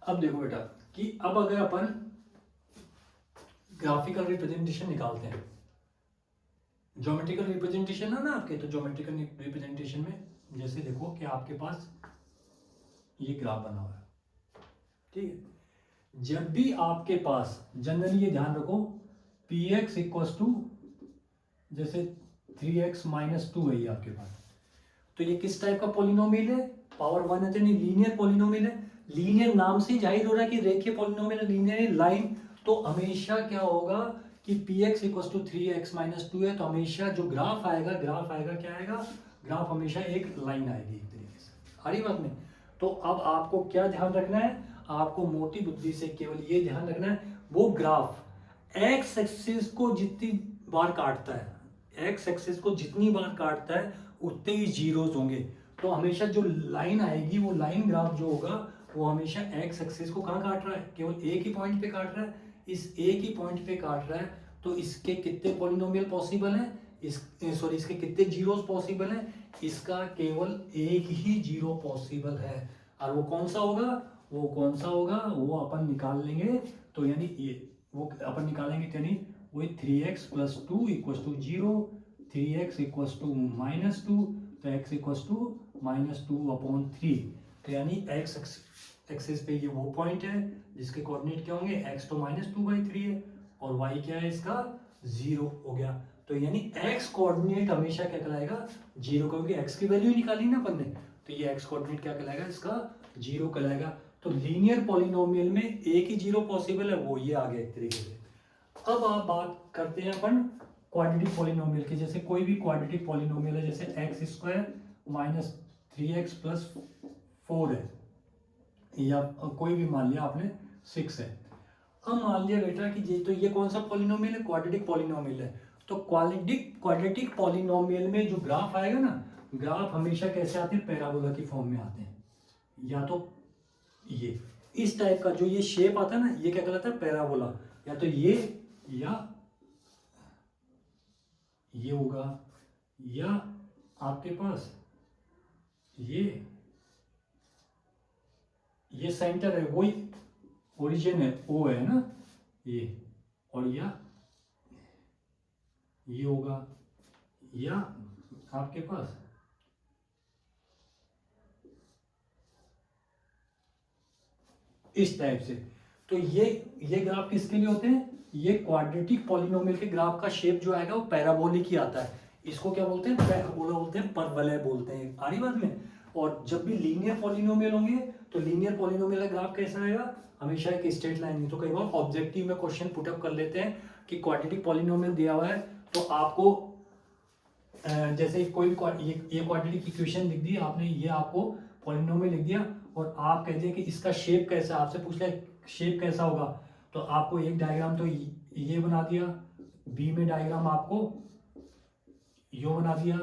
अब देखो बेटा कि अब अगर अपन ग्राफिकल रिप्रेजेंटेशन निकालते हैं, ज्योमेट्रिकल रिप्रेजेंटेशन है ना आपके, तो ज्योमेट्रिकल रिप्रेजेंटेशन में जैसे देखो कि आपके पास ये ग्राफ बना हुआ है, ठीक है, जब भी आपके पास जनरली ये ध्यान रखो पी एक्स इक्व टू जैसे 3x माइनस टू है ये आपके पास, तो ये किस टाइप का पॉलिनोमियल है, पावर वन है, तो लीनियर पॉलिनोमियल है। लीनियर नाम से जाहिर हो रहा है कि रेखीय पॉलिनोमियल, लीनियर लाइन, तो हमेशा क्या होगा कि P x equal to 3x minus two है, तो हमेशा जो ग्राफ आएगा क्या आएगा, ग्राफ हमेशा एक लाइन आएगी एक तरीके से। हरी बात में, तो अब आपको क्या ध्यान रखना है, आपको मोटी बुद्धि से केवल ये ध्यान रखना है वो ग्राफ एक्स एक्सिस को जितनी बार काटता है, एक्स एक्सिस को जितनी बार काटता है उतने ही जीरोस होंगे। तो हमेशा जो लाइन आएगी, वो लाइन ग्राफ जो होगा वो हमेशा एक्स एक्सिस को कहाँ काट रहा है, केवल एक ही पॉइंट पे काट रहा है। इस एक ही पॉइंट पे काट रहा है, तो इसके कितने पॉलिनोमियल पॉसिबल हैं, इसके कितने जीरोस पॉसिबल हैं, इसका केवल एक ही जीरो पॉसिबल है। और वो कौन सा होगा, वो कौन सा होगा वो अपन निकाल लेंगे। तो यानी ये वो अपन निकालेंगे, यानी वही 3x plus two equals to zero, 3x equals to minus two, तो x equals to minus two upon three. तो यानी x एक्सिस पे ये वो पॉइंट है जिसके कोऑर्डिनेट क्या होंगे, x तो माइनस टू बाई थ्री है और y क्या है इसका, जीरो हो गया। तो यानी x कोऑर्डिनेट हमेशा क्या कहलाएगा, जीरो, क्योंकि x की वैल्यू निकाली ना अपन ने, तो ये x कोऑर्डिनेट क्या कहलाएगा, इसका जीरो कहलाएगा। तो लीनियर पॉलिनोमियल में एक ही जीरो पॉसिबल है, वो ये आ गया एक तरीके से। अब आप बात करते हैं अपन क्वाड्रेटिक पॉलिनोमियल की। जैसे कोई भी क्वाड्रेटिक पॉलिनोमियल है, जैसे x square minus three x plus four है, या कोई भी मान लिया आपने 6 है। अब मान लिया बेटा कि ये कौन सा पॉलिनोमियल है, क्वाड्रेटिक पॉलिनोमियल है। तो क्वाड्रेटिक पॉलिनोमियल में जो ग्राफ आएगा ना, ग्राफ हमेशा कैसे आते हैं, पैराबोला की फॉर्म में आते हैं। या तो ये इस टाइप का जो ये शेप आता है ना, ये क्या कहलाता है, पैराबोला। या तो ये, या ये होगा, या आपके पास ये सेंटर है, वही ओरिजिन है, ओ है ना ये, और या ये होगा, या आपके पास इस टाइप से। तो ये ग्राफ किसके लिए होते हैं, ये क्वाड्रेटिक पॉलिनोमियल के ग्राफ का शेप जो आएगा वो पैराबोलिक ही आता है। इसको क्या बोलते हैं, पैराबोला बोलते हैं, परवलय बोलते हैं, आ रही बात में। और जब भी लीनियर पॉलिनोमियल होंगे तो लीनियर पॉलिनोमियल का ग्राफ कैसा आएगा, हमेशा एक स्ट्रेट लाइन में। तो कई बार ऑब्जेक्टिव में क्वेश्चन पुटअप कर लेते हैं कि क्वाड्रेटिक पॉलिनोमियल दिया हुआ है, तो आपको जैसे कोई भी ये क्वाड्रेटिक इक्वेशन लिख दी आपने, ये आपको पॉलिनोमियल लिख दिया, और आप कह दिए कि इसका शेप कैसा, आपसे पूछ लिया शेप कैसा होगा, तो आपको एक डायग्राम तो ये बना दिया, बी में डायग्राम आपको यो बना दिया,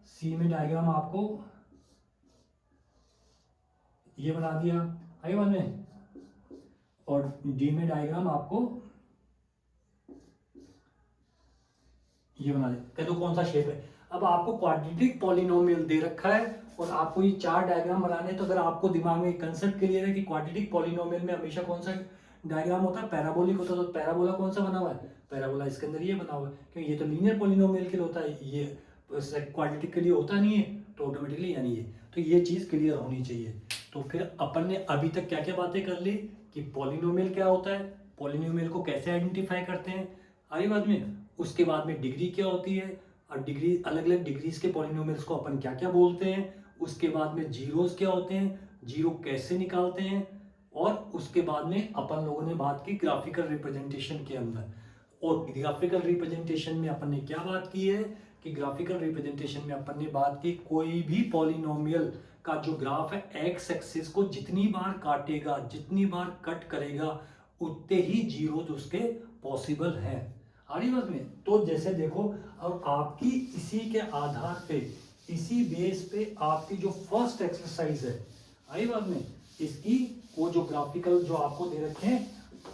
सी में डायग्राम आपको ये बना दिया, आई बात में, और डी में डायग्राम आपको ये बना दिया। कह दो कौन सा शेप है। अब आपको क्वाड्रेटिक पॉलिनोमियल दे रखा है और आपको ये चार डायग्राम बनाने, तो अगर आपको दिमाग में कंसेप्ट क्लियर है कि क्वाड्रेटिक पॉलिनोमियल में हमेशा कौन सा डायग्राम होता है, पैराबोलिक होता है, तो पैराबोला कौन सा बना हुआ है, पैराबोला इसके अंदर ये बना हुआ है, क्योंकि ये तो लीनियर पॉलिनोमियल के लिए होता है, ये क्वाड्रेटिक के लिए होता नहीं है, तो ऑटोमेटिकली यानी ये, तो ये चीज़ क्लियर होनी चाहिए। तो फिर अपन ने अभी तक क्या क्या बातें कर ली कि पॉलिनोमियल क्या होता है, पॉलिनोमियल को कैसे आइडेंटिफाई करते हैं, आई बात में। उसके बाद में डिग्री क्या होती है, और डिग्री अलग अलग डिग्रीज के पॉलिनोमियल्स को अपन क्या क्या बोलते हैं। उसके बाद में जीरोस क्या होते हैं, जीरो कैसे निकालते हैं। और उसके बाद में अपन लोगों ने बात की ग्राफिकल रिप्रेजेंटेशन के अंदर, और ग्राफिकल रिप्रेजेंटेशन में अपन ने क्या बात की है कि ग्राफिकल रिप्रेजेंटेशन में अपन ने बात की कोई भी पॉलिनोमियल का जो ग्राफ है एक्स एक्सिस को जितनी बार काटेगा, जितनी बार कट करेगा, उतने ही जीरो उसके पॉसिबल है। आ रही बात में। तो जैसे देखो, अब आपकी इसी के आधार पे, इसी बेस पे आपकी जो फर्स्ट एक्सरसाइज है, आई बात में, इसकी वो जो ग्राफिकल जो आपको दे रखे हैं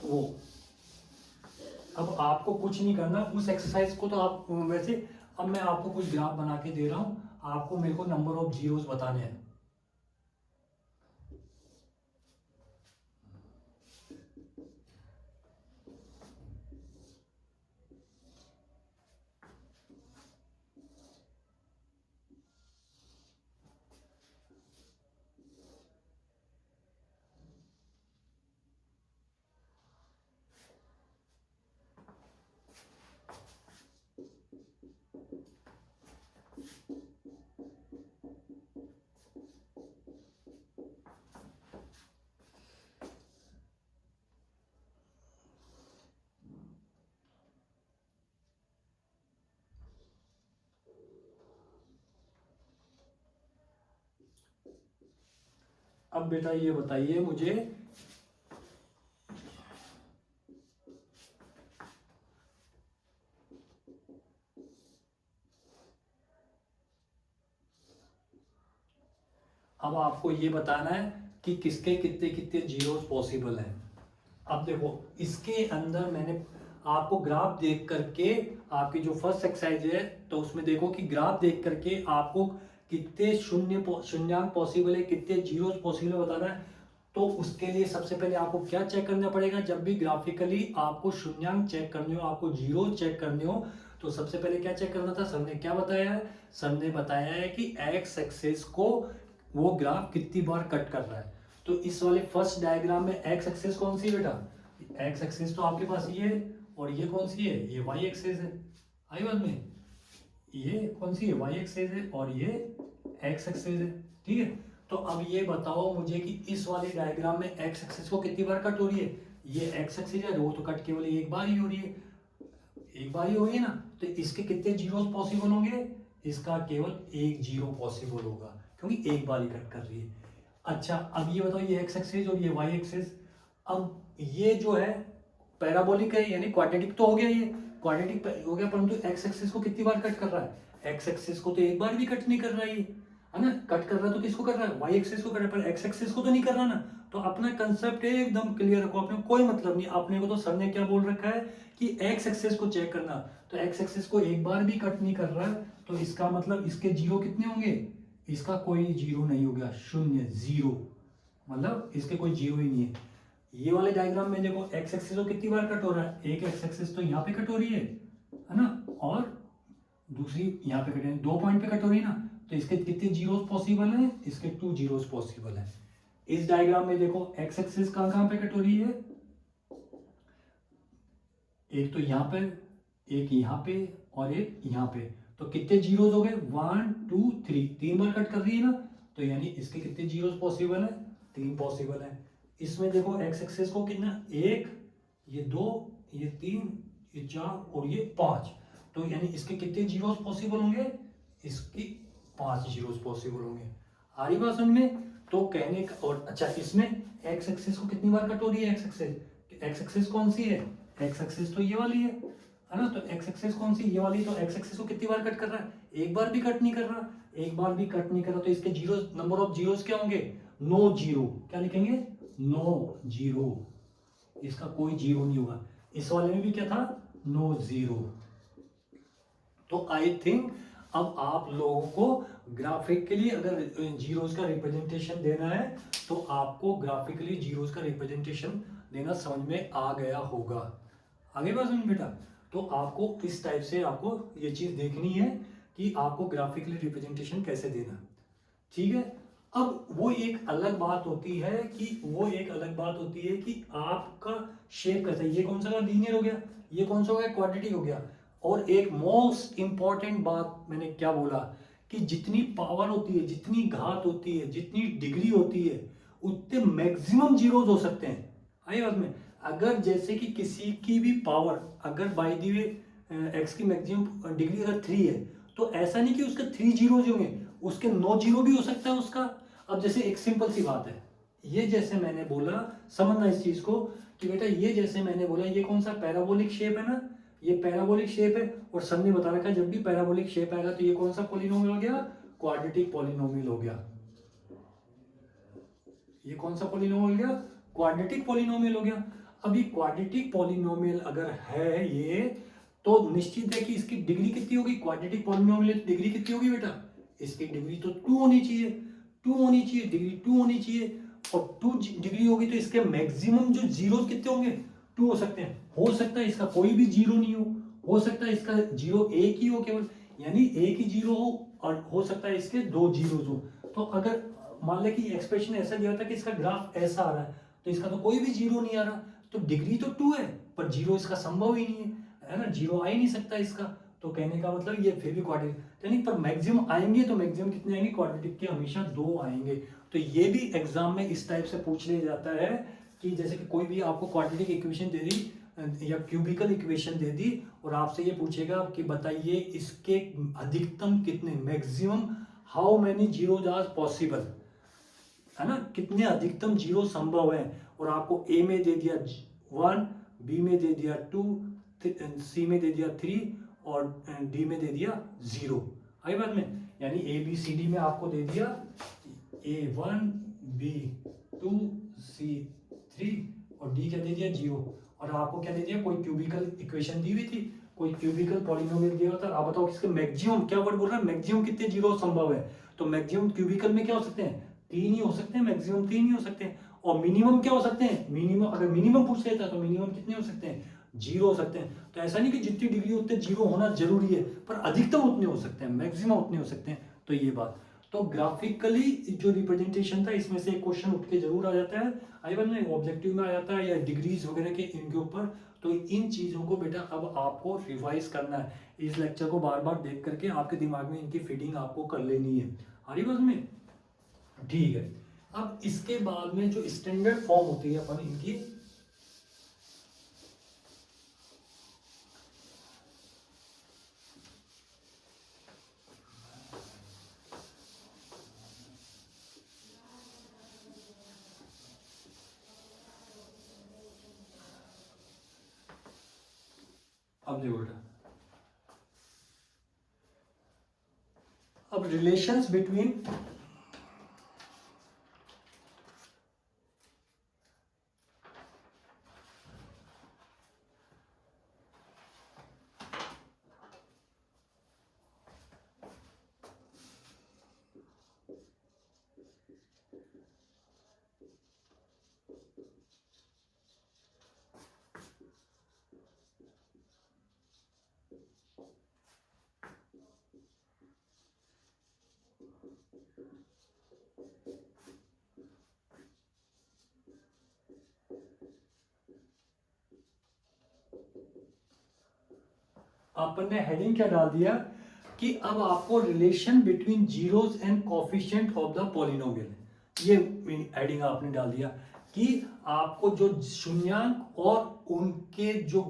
वो, अब आपको कुछ नहीं करना उस एक्सरसाइज को, तो आप वैसे अब मैं आपको कुछ ग्राफ बना के दे रहा हूं, आपको मेरे को नंबर ऑफ जीरोस बताने हैं। अब बेटा ये बताइए मुझे, अब आपको ये बताना है कि किसके कितने कितने जीरोस पॉसिबल हैं। अब देखो इसके अंदर मैंने आपको ग्राफ देख करके, आपकी जो फर्स्ट एक्सरसाइज है तो उसमें देखो कि ग्राफ देख करके आपको कितने शून्यांक पॉसिबल है, कितने जीरोस पॉसिबल है बताना है। तो उसके लिए सबसे पहले आपको क्या चेक करना पड़ेगा, जब भी ग्राफिकली आपको शून्यांक चेक करने हो, आपको जीरो चेक करने हो, तो सबसे पहले क्या चेक करना था, सर ने क्या बताया है, सर ने बताया है कि एक्स एक्सिस को वो ग्राफ कितनी बार कट कर रहा है। तो इस वाले फर्स्ट डायग्राम में एक्स एक्सिस कौन सी है बेटा, एक्स एक्सिस तो आपके पास ये है, और ये कौन सी है, ये वाई एक्सिस है। आई बात में, ये कौन सी है, वाई एक्सिस है, और ये एक्स एक्सिस है। ठीक है, तो अब ये बताओ मुझे कि इस वाले डायग्राम में एक्स एक्सिस को कितनी बार कट हो रही है, ये एक्स एक्सिस है, वो तो कट केवल एक बार ही हो रही है, एक बार ही हो रही है ना। तो इसके कितने जीरोस पॉसिबल होंगे, इसका केवल एक जीरो पॉसिबल होगा, क्योंकि एक बार ही कट कर रही है। अच्छा अब ये बताओ, ये एक्स एक्सिस और ये वाई एक्सिस, अब ये जो है पैराबोलिक है, यानी क्वाड्रेटिक तो हो गया, ये क्वाड्रेटिक हो गया, परंतु एक्स एक्सिस को कितनी बार कट कर रहा है, एक्स एक्सिस को तो एक बार भी कट नहीं कर रहा है ना, कट कर रहा है तो किसको कर रहा है, वाई एक्सिस को कर रहा है, पर एक्स एक्सिस को तो नहीं कर रहा ना। तो अपना कंसेप्ट एकदम क्लियर रखो, अपने कोई मतलब नहीं, अपने को तो सर ने क्या बोल रखा है कि एक्स एक्सिस को चेक करना, तो एक्स एक्सिस को एक बार भी कट नहीं कर रहा है, तो इसका मतलब इसके जीरो कितने होंगे, इसका कोई जीरो नहीं होगा, शून्य जीरो, मतलब इसके कोई जीरो ही नहीं है। ये वाले डायग्राम में देखो एक्स एक्सिस को कितनी बार कट हो रहा है, एक एक्स एक्सिस तो यहाँ पे कट हो रही है ना, और दूसरी यहाँ पे कट है, दो पॉइंट पे कट हो रही है ना, तो इसके कितने जीरोस पॉसिबल हैं, इसके टू जीरोस पॉसिबल हैं। इस डायग्राम में देखो एक्स एक्सिस कहाँ कहाँ पे कट हो रही है, एक तो यहाँ पे, एक यहाँ पे, और एक यहाँ पे, तो कितने जीरोस हो गए, 1 2 3, तीन बार कट कर रही है ना, तो यानी इसके कितने जीरोस पॉसिबल है, तीन पॉसिबल है। इसमें देखो एक्स एक्सिस को कितना, एक, ये दो, ये तीन, ये चार और ये पांच, तो यानी इसके कितने जीरोस पॉसिबल होंगे, इसकी पांच जीरोस पॉसिबल होंगे। आ रही बात समझ में, तो कहने का, और अच्छा इसमें एक्स एक्सिस को कितनी बार कट हो रही है, एक्स एक्सिस कौन सी है, एक्स एक्सिस तो ये वाली है ना, तो एक्स एक्सिस कौन सी, ये वाली, तो एक्स एक्सिस को कितनी बार कट कर रहा है, एक बार भी कट नहीं कर रहा, एक बार भी कट नहीं कर रहा, तो इसके जीरो, नंबर ऑफ जीरोस क्या होंगे, नो जीरो, क्या लिखेंगे, नो जीरो, इसका कोई जीरो नहीं होगा। इस वाले में भी क्या था, नो जीरो। तो आई थिंक अब आप लोगों को ग्राफिकली अगर जीरोस का रिप्रेजेंटेशन देना है, तो आपको ग्राफिकली जीरोस का रिप्रेजेंटेशन देना समझ में आ गया होगा। आगे बात समझ बेटा, तो आपको इस टाइप से आपको ये चीज देखनी है कि आपको ग्राफिकली रिप्रेजेंटेशन कैसे देना, ठीक है। अब वो एक अलग बात होती है कि आपका शेप कैसा है, ये कौन सा लीनियर हो गया, ये कौन सा हो गया, क्वाड्रेटिक हो गया। और एक मोस्ट इंपॉर्टेंट बात मैंने क्या बोला, कि जितनी पावर होती है, जितनी घात होती है, जितनी डिग्री होती है, उतने मैक्सिमम जीरोस हो सकते हैं। आई बात में, अगर जैसे कि किसी की भी पावर, अगर बाय द वे एक्स की मैक्सिमम डिग्री अगर 3 है, तो ऐसा नहीं कि उसके 3 जीरोज होंगे, उसके 9 जीरो भी हो सकता है उसका। अब जैसे एक सिंपल सी बात है, ये जैसे मैंने बोला, समझना इस चीज को कि बेटा ये जैसे मैंने बोला, ये कौन सा पैराबोलिक शेप है ना, ये पैराबोलिक शेप है, और सर ने बता रखा जब भी पैराबोलिक शेप आएगा तो ये कौन सा पॉलिनोमियल हो गया, क्वाड्रेटिक पॉलिनोमियल हो गया। ये कौन सा पॉलिनोमियल हो गया, क्वाड्रेटिक पॉलिनोमियल हो गया। अभी क्वाड्रेटिक पॉलिनोमियल अगर है ये, तो निश्चित है कि इसकी डिग्री कितनी होगी, क्वाड्रेटिक पॉलिनोमियल डिग्री कितनी होगी बेटा, इसकी डिग्री तो 2 होनी चाहिए, 2 होनी चाहिए, डिग्री 2 होनी चाहिए, और 2 डिग्री होगी तो इसके मैक्सिमम जो जीरो कितने होंगे, 2 हो सकते हैं। हो सकता है इसका कोई भी जीरो नहीं हो सकता है इसका जीरो एक ही हो केवल, यानी एक ही जीरो हो, और हो सकता है इसके 2 जीरो हो। तो अगर मान ले कि एक्सप्रेशन ऐसा दिया था कि इसका ग्राफ ऐसा आ रहा है, तो इसका तो कोई भी जीरो नहीं आ रहा, तो डिग्री तो 2 है, पर जीरो इसका संभव ही नहीं है ना, जीरो आ ही नहीं सकता इसका। तो कहने का मतलब ये फिर भी क्वाड्रेटिक, यानी पर मैक्सिमम आएंगे, तो मैक्सिमम कितने आएंगे, क्वाड्रेटिक के हमेशा 2 आएंगे। तो ये भी एग्जाम में इस टाइप से पूछ लिया जाता है कि जैसे कि कोई भी आपको क्वाड्रेटिक इक्वेशन दे दी या क्यूबिकल इक्वेशन दे दी, और आपसे ये पूछेगा कि बताइए इसके अधिकतम कितने, maximum how many zeros are possible, है ना, कितने अधिकतम जीरो संभव है, और आपको ए में दे दिया 1, बी में दे दिया 2, सी में दे दिया 3, और डी में दे दिया 0। आई बात में, यानी ए बी सी डी में आपको दे दिया A1 B2 C3 और D क्या दे दिया 0। और आपको क्या दे दिया, कोई क्यूबिकल इक्वेशन दी हुई थी, कोई क्यूबिकल पॉलिनोमियल दिया होता है। आप बताओ किसके मैक्सिमम, क्या वर्ड बोल रहा है, मैक्सिमम कितने जीरो संभव है। तो मैक्सिमम क्यूबिकल में क्या हो सकते हैं, 3 ही हो सकते हैं, मैक्सिमम 3 ही हो सकते हैं। और मिनिमम क्या हो सकते हैं, मिनिमम अगर मिनिमम पूछ लेता तो मिनिमम कितने हो सकते हैं, 0 हो सकते हैं। तो ऐसा नहीं कि जितनी डिग्री उतने 0 होना जरूरी है, पर अधिकतम उतने हो सकते हैं, मैक्सिमम उतने हो सकते हैं। तो ये बात, तो ग्राफिकली जो रिप्रेजेंटेशन था इसमें से एक क्वेश्चन उठ के जरूर आ जाता है, आई वन में ऑब्जेक्टिव में आ जाता है, या डिग्रीज वगैरह के इनके ऊपर। तो इन चीजों को बेटा अब आपको रिवाइज करना है, इस लेक्चर को बार बार देख करके आपके दिमाग में इनकी फीडिंग आपको कर लेनी है। आ रही बात में, ठीक है। अब इसके बाद में जो स्टैंडर्ड फॉर्म होती है अपन इनकी, अब देखो बेटा, अब रिलेशंस बिटवीन अपन ने हेडिंग क्या डाल दिया कि अब आपको relation between zeros and coefficient of the polynomial, ये हेडिंग आपने डाल दिया कि आपको जो शून्यांक और उनके जो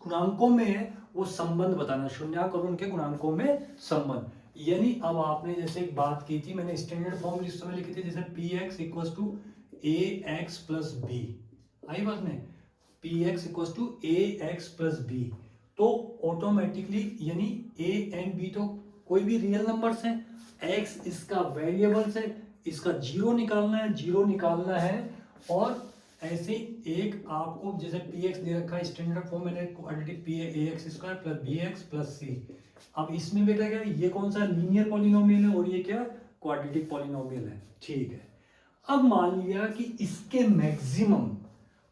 गुणांकों में है वो संबंध बताना, शून्यांक और उनके गुणांकों में संबंध। यानी अब आपने जैसे एक बात की थी, मैंने स्टैंडर्ड फॉर्म इस समय लिखी थी, जैसे P x equal to A X plus B, आई बात में, P x equal to A X plus B, तो ऑटोमेटिकली यानी ए एंड बी तो कोई भी रियल नंबर्स हैं, एक्स इसका वेरिएबल्स है, इसका जीरो निकालना है, जीरो निकालना है। और ऐसे एक आपको जैसे पी एक्स दे रखा है स्टैंडर्ड फॉर्म, मैंने quadratic p a x square plus b x plus c. अब इसमें बेटा क्या है, ये कौन सा लीनियर पॉलिनोमियल है और ये क्या क्वाड्रेटिक पॉलिनोमियल है, ठीक है। अब मान लिया कि इसके मैक्सिमम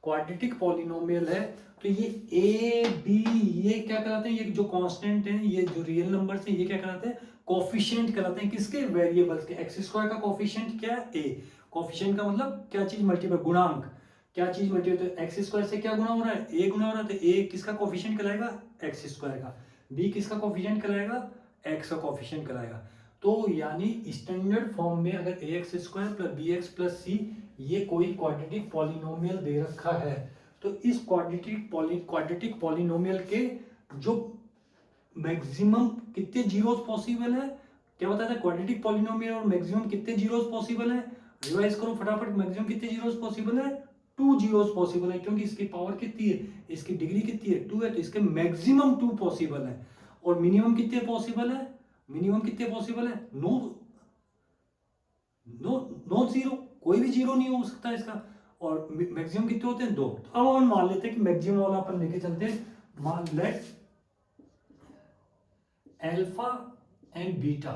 क्वाड्रेटिक पॉलिनोमियल है, तो ये ए बी ये क्या कहलाते हैं, ये जो कांस्टेंट है, ये जो रियल नंबर्स हैं, ये क्या कहलाते हैं, कोफिशिएंट कहलाते हैं। किसके, वेरिएबल्स के। एक्स स्क्वायर का कोफिशिएंट क्या है, ए। कोफिशिएंट का मतलब क्या चीज मल्टीप्लाई, गुणांक, क्या चीज मल्टीप्लाई, तो एक्स स्क्वायर से क्या गुना हो रहा है, ए गुना हो रहा है, तो ए किसका कोफिशिएंट कहलाएगा, एक्स स्क्वायर का। बी किसका कोफिशिएंट कहलाएगा, एक्स का कोफिशिएंट कहलाएगा। तो यानी स्टैंडर्ड फॉर्म में अगर a x square plus b x plus c ये कोई क्वाड्रेटिक पॉलिनोमियल दे रखा है, तो इस क्वाड्रेटिक पॉलिनोमियल के जो मैक्सिमम कितने जीरोस पॉसिबल है, क्या बताया था, क्वाड्रेटिक पॉलिनोमियल और मैक्सिमम कितने जीरोस पॉसिबल है, रिवाइज करो फटाफट, मैक्सिमम कितने जीरोस पॉसिबल है, 2 जीरोस पॉसिबल है, क्योंकि इसकी पावर कितनी है, इसकी डिग्री कितनी है, 2 है, तो इसके मैक्सिमम 2 पॉसिबल है। और मिनिमम कितने पॉसिबल है, मिनिमम कितने पॉसिबल है, नो नो नो जीरो, कोई भी जीरो नहीं हो सकता इसका। और मैक्सिमम कितने होते हैं, 2। तो अब हम मान लेते हैं कि मैक्सिमम वाला अपन लेके चलते हैं, मान लेट अल्फा एंड बीटा,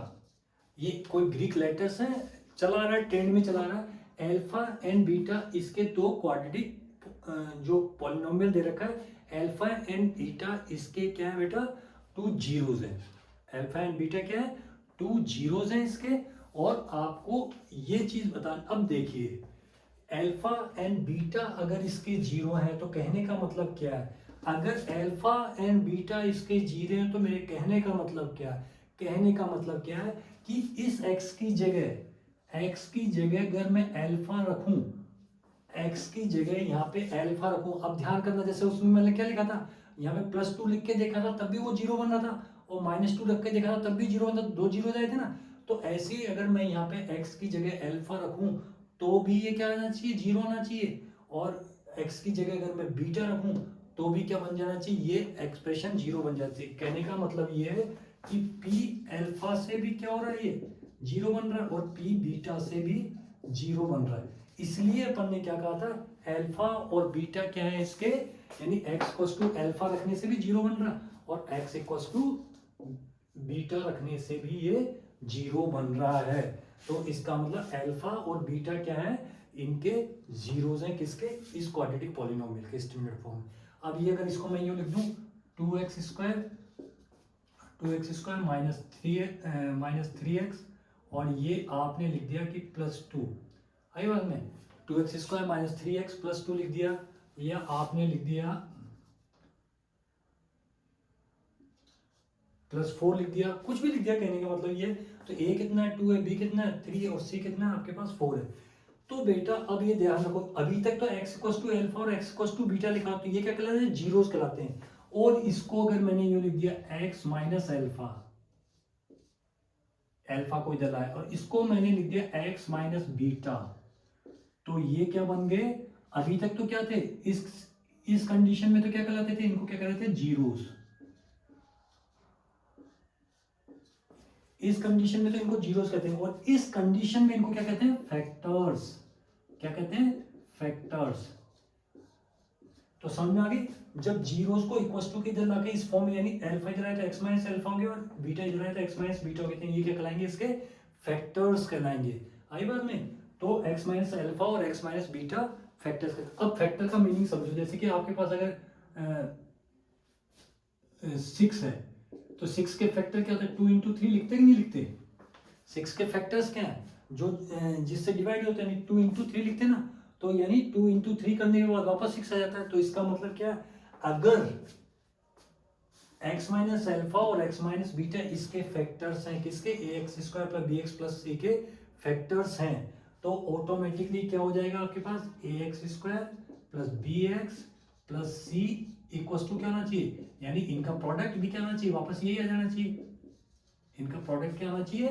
ये कोई ग्रीक लेटर्स है, चला रहा है ट्रेंड में चला रहा है, अल्फा एंड बीटा इसके दो क्वाड्रेटिक जो पॉलिनोमियल दे रखा है, अल्फा एंड बीटा इसके क्या है बेटा, 2 जीरोस हैं। अल्फा एंड बीटा क्या है, 2 जीरोस हैं इसके। और आपको ये चीज बताना, अब देखिए अल्फा एंड बीटा अगर इसके जीरो हैं तो कहने का मतलब क्या है, अगर अल्फा एंड बीटा इसके जीरो हैं तो मेरे कहने का मतलब क्या है, कहने का मतलब क्या है कि इस x की जगह अगर मैं अल्फा रखूं, x की जगह यहाँ पे अल्फा रखूं, अब ध्यान करना, जैसे उसमें मैंने क्या लिखा था, यहाँ पे +2 लिख के देखा था तब भी वो जीरो बन रहा था, और -2 रख के देखा था तब भी जीरो बन रहा था, 2 जीरो जाए थे ना। तो ऐसे ही अगर मैं यहाँ पे x की जगह अल्फा रखूं तो भी ये क्या आना चाहिए, जीरो आना चाहिए। और x की जगह अगर मैं बीटा रखूं तो भी क्या बन जाना चाहिए, ये एक्सप्रेशन जीरो बन जाती है। कहने का मतलब ये है कि p अल्फा से भी क्या हो रहा है, ये जीरो बन रहा है, और p बीटा से भी जीरो बन रहा है। इसलिए अपन ने क्या कहा था, अल्फा और बीटा क्या है इसके, यानी x इक्वल्स टू अल्फा रखने से भी जीरो बन रहा और x इक्वल्स टू बीटा रखने से भी ये जीरो बन रहा है। तो इसका मतलब अल्फा और बीटा क्या है, इनके जीरोज हैं किसके, इस क्वाड्रेटिक पॉलिनोमियल के स्टैंडर्ड फॉर्म। अब ये अगर इसको मैं यूं लिख दूं 2x square minus three x और ये आपने लिख दिया कि प्लस टू, आई बात में 2x square minus three x plus two लिख दिया, या आपने लिख दिया प्लस फोर लिख दिया, कुछ भी लिख दिया, कहने का मतलब ये। तो a कितना है 2 है, b कितना है 3 है और c कितना है आपके पास 4 है। तो बेटा अब ये ध्यान रखो, अभी तक तो x इक्वल्स टू अल्फा और x इक्वल्स टू बीटा लिखा, तो ये क्या कहलाते हैं, जीरोस कहलाते हैं। और इसको अगर मैंने यूं लिख दिया x माइनस अल्फा, अल्फा को इधर लाया, और इसको मैंने लिख दिया x माइनस बीटा, तो ये क्या बन गए, अभी तक तो क्या थे, इस कंडीशन में तो क्या कहलाते थे, इनको क्या कहते थे, जीरोस। इस कंडीशन में तो इनको जीरोस कहते हैं, और इस कंडीशन में इनको क्या कहते हैं, फैक्टर्स। क्या कहते हैं, फैक्टर्स। तो समझ में आ गई, जब जीरोस को इक्वल टू के इधर लाके इस फॉर्म में, यानी अल्फा इधर आया तो x माइनस अल्फा हो गया और बीटा इधर आया तो x माइनस बीटा हो गया, ये क्या कहलाएंगे, इसके फैक्टर्स कहलाएंगे। आई बात में, तो x माइनस अल्फा और x माइनस बीटा फैक्टर्स। अब फैक्टर का मीनिंग समझो, जैसे कि आपके पास अगर 6 है तो 6 के फैक्टर क्या होता है, 2 इंटू थ्री लिखते कि नहीं लिखते, 6 के फैक्टर्स क्या है, जो जिससे डिवाइड होते हैं, 2 इंटू थ्री लिखते हैं ना, तो यानी 2 इंटू थ्री करने के बाद वापस 6 आ जाता है। तो इसका मतलब क्या, अगर x माइनस अल्फा और x माइनस बीटा इसके फैक्टर्स हैं, किसके, ax square plus bx plus c के फैक्टर्स हैं, तो ऑटोमेटिकली क्या हो जाएगा आपके पास, ax square plus bx plus c equals to क्या होना चाहिए, यानी इनका प्रोडक्ट भी क्या होना चाहिए, वापस यही आ जाना चाहिए, इनका प्रोडक्ट क्या होना चाहिए,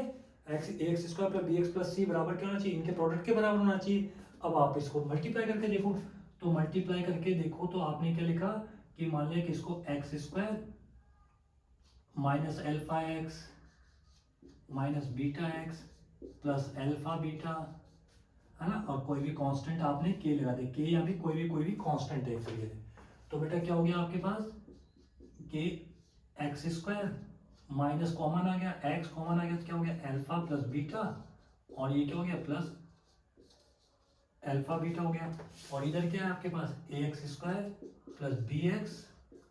ax square plus bx plus c बराबर क्या होना चाहिए, इनके प्रोडक्ट के बराबर होना चाहिए। अब आप इसको मल्टीप्लाई करके देखो, तो मल्टीप्लाई करके देखो तो आपने क्या लिखा, कि मान लिया कि इसको x square minus alpha x minus beta x plus alpha beta, है ना, और कोई भी कांस्टेंट आपने के लगा दे, के या भी कोई भी कांस्टेंट है करिए, तो बेटा क्या हो गया आपके पास, के एक्स स्क्वायर माइनस कॉमन आ गया, एक्स कॉमन आ गया, तो क्या हो गया, अल्फा प्लस बीटा, और ये क्या हो गया, प्लस अल्फा बीटा हो गया, और इधर क्या है आपके पास, a x square plus b x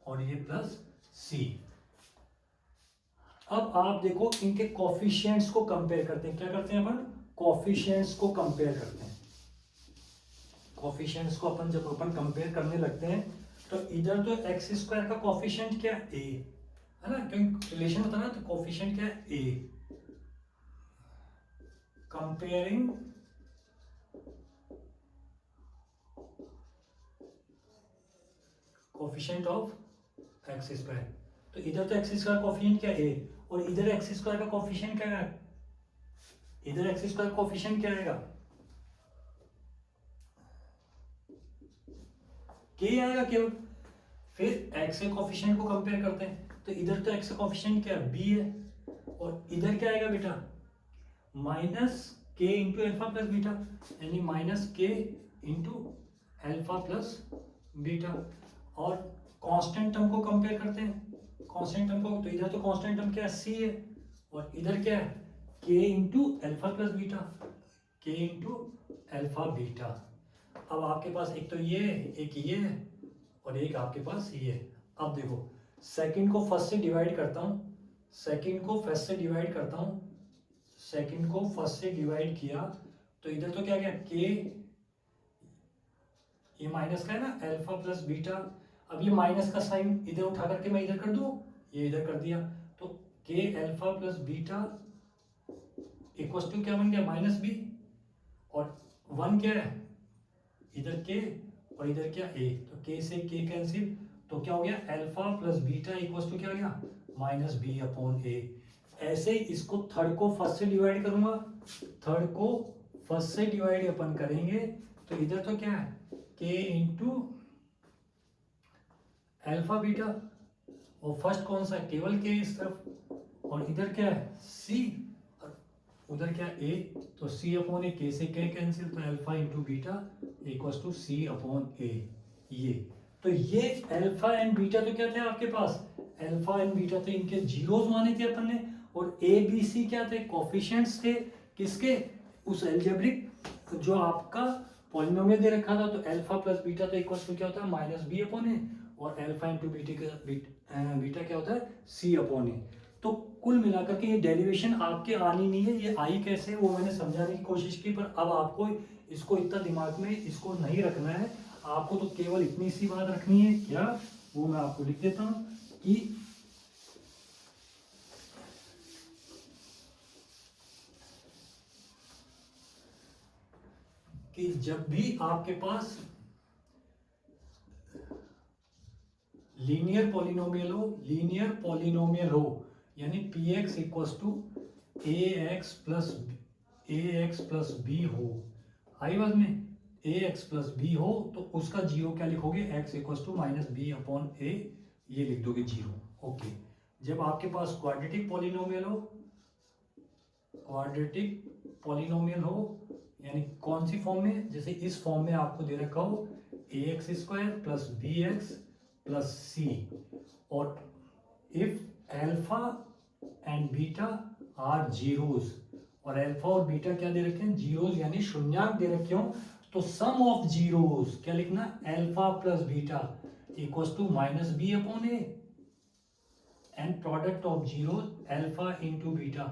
और ये प्लस सी। अब आप देखो इनके कोफिशिएंट्स को कंपेयर करते हैं, क्या करते हैं अपन, कोफिशिएंट्स को कंपेयर करते हैं। कोफिशिएंट्स को अपन जब अपन कंपेयर करने लगते हैं, तो इधर तो एक्स स्क्वायर का कोफिशिएंट क्या है, ए, है ना, क्योंकि रिलेशन होता है ना, तो कोफिशिएंट क्या है, a. Comparing coefficient of x square, तो इधर तो एक्स स्क्वायर कोफिशिएंट क्या है, ए, और इधर एक्स स्क्वायर का कोफिशिएंट क्या है, इधर एक्स स्क्वायर कोफिशिएंट क्या आएगा, के आएगा केवल। फिर एक्स के कोफिशिएंट को कंपेयर करते हैं, तो इधर तो एक्स का कोफिशिएंट क्या है, बी है, और इधर क्या आएगा बेटा, माइनस के इंटू एल्फा प्लस बीटा, यानी माइनस के इंटू एल्फा प्लस बीटा। और कांस्टेंट टर्म को कंपेयर करते हैं, कांस्टेंट टर्म को, तो इधर तो कांस्टेंट टर्म क्या है, सी है, और इधर क्या है, के इंटू एल्फा प्लस बीटा, के इंटू एल्फा बीटा। अब आपके पास एक तो ये है, एक ये है, और एक आपके पास ये है। अब देखो सेकंड को फर्स्ट से डिवाइड करता हूँ, सेकंड को फर्स्ट से डिवाइड करता हूँ, सेकंड को फर्स्ट से डिवाइड किया, तो इधर तो क्या गया, के, ये माइनस का है ना, अल्फा प्लस बीटा। अब ये माइनस का साइन इधर उठा करके मैं इधर कर दूं, ये इधर कर दिया, तो के alpha plus beta equal to क्या बन गया, माइनस बी, और वन क्या है, इधर के और इधर क्या, ए, तो के से के कैंसिल, तो क्या हो गया, alpha plus beta equal to क्या हो गया, माइनस बी अपॉन ए। ऐसे ही इसको थर्ड को फर्स्ट से डिवाइड करूंगा, थर्ड को फर्स्ट से डिवाइड अपन करेंगे, तो इधर तो क्या है, के इंटू अल्फा बीटा, और फर्स्ट कौन सा है, केवल के इस तरफ, और इधर क्या है, सी, उधर क्या ए, तो सी अपॉन ए, के से के कैंसिल, तो alpha into beta equals to c upon a. ये तो ये अल्फा एंड बीटा तो क्या थे आपके पास, अल्फा एंड बीटा थे, इनके जीरोस माने थे अपन ने, और ए बी सी क्या थे, कोफिशिएंट्स थे किसके, उस अलजेब्रिक जो आपका पॉलिनोमियल दे रखा था। तो अल्फा प्लस बीटा तो इक्वल्स टू क्या होता है माइनस बी अपॉन ए, और अल्फा इंटू बीटा क्या होता है सी अपॉन ए। तो कुल मिलाकर के ये डेरिवेशन आपके आनी नहीं है, ये आई कैसे वो मैंने समझाने की कोशिश की, पर अब आपको इसको इतना दिमाग में इसको नहीं रखना है, आपको तो केवल इतनी सी बात रखनी है, क्या वो मैं आपको लिख देता हूं कि जब भी आपके पास लीनियर पॉलिनोमियल हो यानी P X equals to A X plus B हो, आई बात में, ए एक्स प्लस बी हो, तो उसका जीरो क्या लिखोगे, x equals to minus B upon a, ये लिख दोगे जीरो। ओके, जब आपके पास क्वाड्रेटिक पॉलिनोमियल हो यानी कौन सी फॉर्म में, जैसे इस फॉर्म में आपको दे रखा हो a x square plus b x plus c, और if alpha and beta are zeros, और अल्फा और बीटा क्या दे रखे हैं, जीरोस यानी शून्यांक दे रखे हो, तो सम ऑफ जीरोस क्या लिखना, alpha plus beta equals to minus B upon A, and product of zeros alpha into beta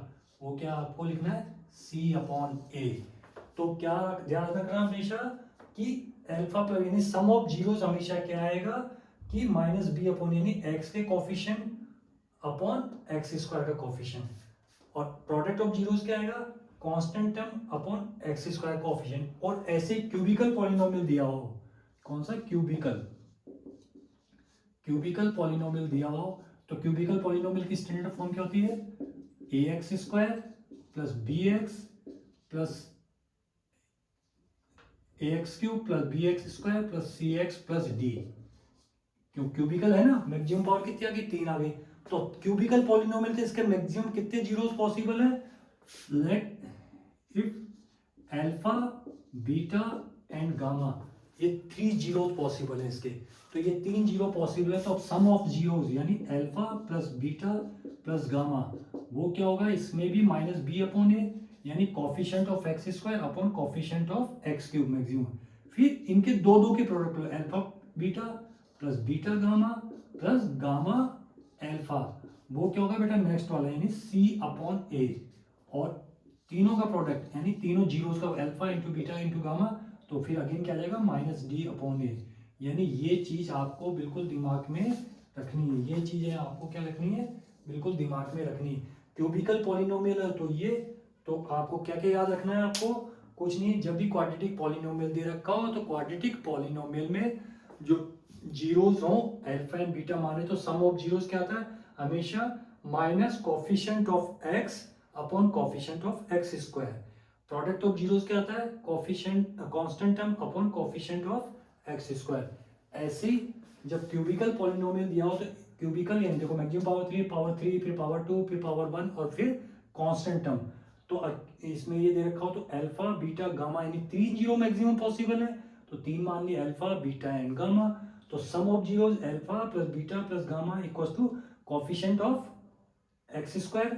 वो क्या आपको लिखना है, सी अपॉन ए। तो क्या ध्यान रखना हमेशा कि अल्फा प्लस यानी सम ऑफ जीरोस हमेशा क्या आएगा कि माइनस बी अपॉन यानी एक्स के कोफिशिएंट अपॉन एक्स स्क्वायर का कोफिशिएंट, और प्रोडक्ट ऑफ जीरोस क्या आएगा, constant term upon x square coefficient. और ऐसे क्यूबिकल पॉलिनोमियल दिया हो, कौन सा क्यूबिकल पॉलिनोमियल दिया हो, तो क्यूबिकल पॉलिनोमियल की स्टैंडर्ड फॉर्म क्या होती है, a x square plus b x plus a x cube plus b x square plus c x plus d. क्यों क्यूबिकल है ना, मैक्सिमम पावर कितनी आ गई, 3 आ गई, तो क्यूबिकल पॉलिनोमियल थे, इसके मैक्सिमम कितने जीरोस पॉसिबल है, let if alpha beta and gamma, ये 3 जीरो पॉसिबल है इसके, तो ये 3 जीरो पॉसिबल है, तो अब सम ऑफ जीरोस यानी alpha plus beta plus gamma वो क्या होगा, इसमें भी माइनस बी अपॉन ए यानी coefficient of x square upon coefficient of x cube maximum, फिर इनके दो के product alpha beta plus beta gamma plus gamma alpha वो क्या होगा बेटा, नेक्स्ट वाला यानी सी अपॉन ए, और तीनों का प्रोडक्ट यानी तीनों जीरोस का alpha into beta into gamma, तो फिर अगेन क्या आ जाएगा माइनस डी अपॉन ए। यानी ये चीज आपको बिल्कुल दिमाग में रखनी है, ये चीजें आपको क्या रखनी है, बिल्कुल दिमाग में रखनी है। क्यूबिकल पॉलिनोमियल है तो ये, तो आपको क्या क्या याद रखना है, आपको कुछ नहीं, जब भी क्वाड्रेटिक पॉलिनोमियल दे रखा हो तो क्वाड्रेटिक पॉलिनोमियल में जो जीरोस हो अल्फा एंड बीटा माने, तो सम ऑफ जीरोस क्या आता है हमेशा minus coefficient of x upon coefficient of x square, product of zeros क्या आता है, coefficient constant term upon coefficient of x square. ऐसे ही जब क्यूबिकल पॉलिनोमियल दिया हो तो क्यूबिकल यानी देखो मैक्सिमम पावर 3 फिर पावर 2 फिर पावर 1 और फिर कांस्टेंट टर्म, तो इसमें ये दे रखा हो तो अल्फा बीटा गामा यानी 3 जीरो मैक्सिमम पॉसिबल है, तो 3 मान लिया अल्फा बीटा एंड गामा, तो sum of zeros alpha plus beta plus gamma equals to coefficient of x square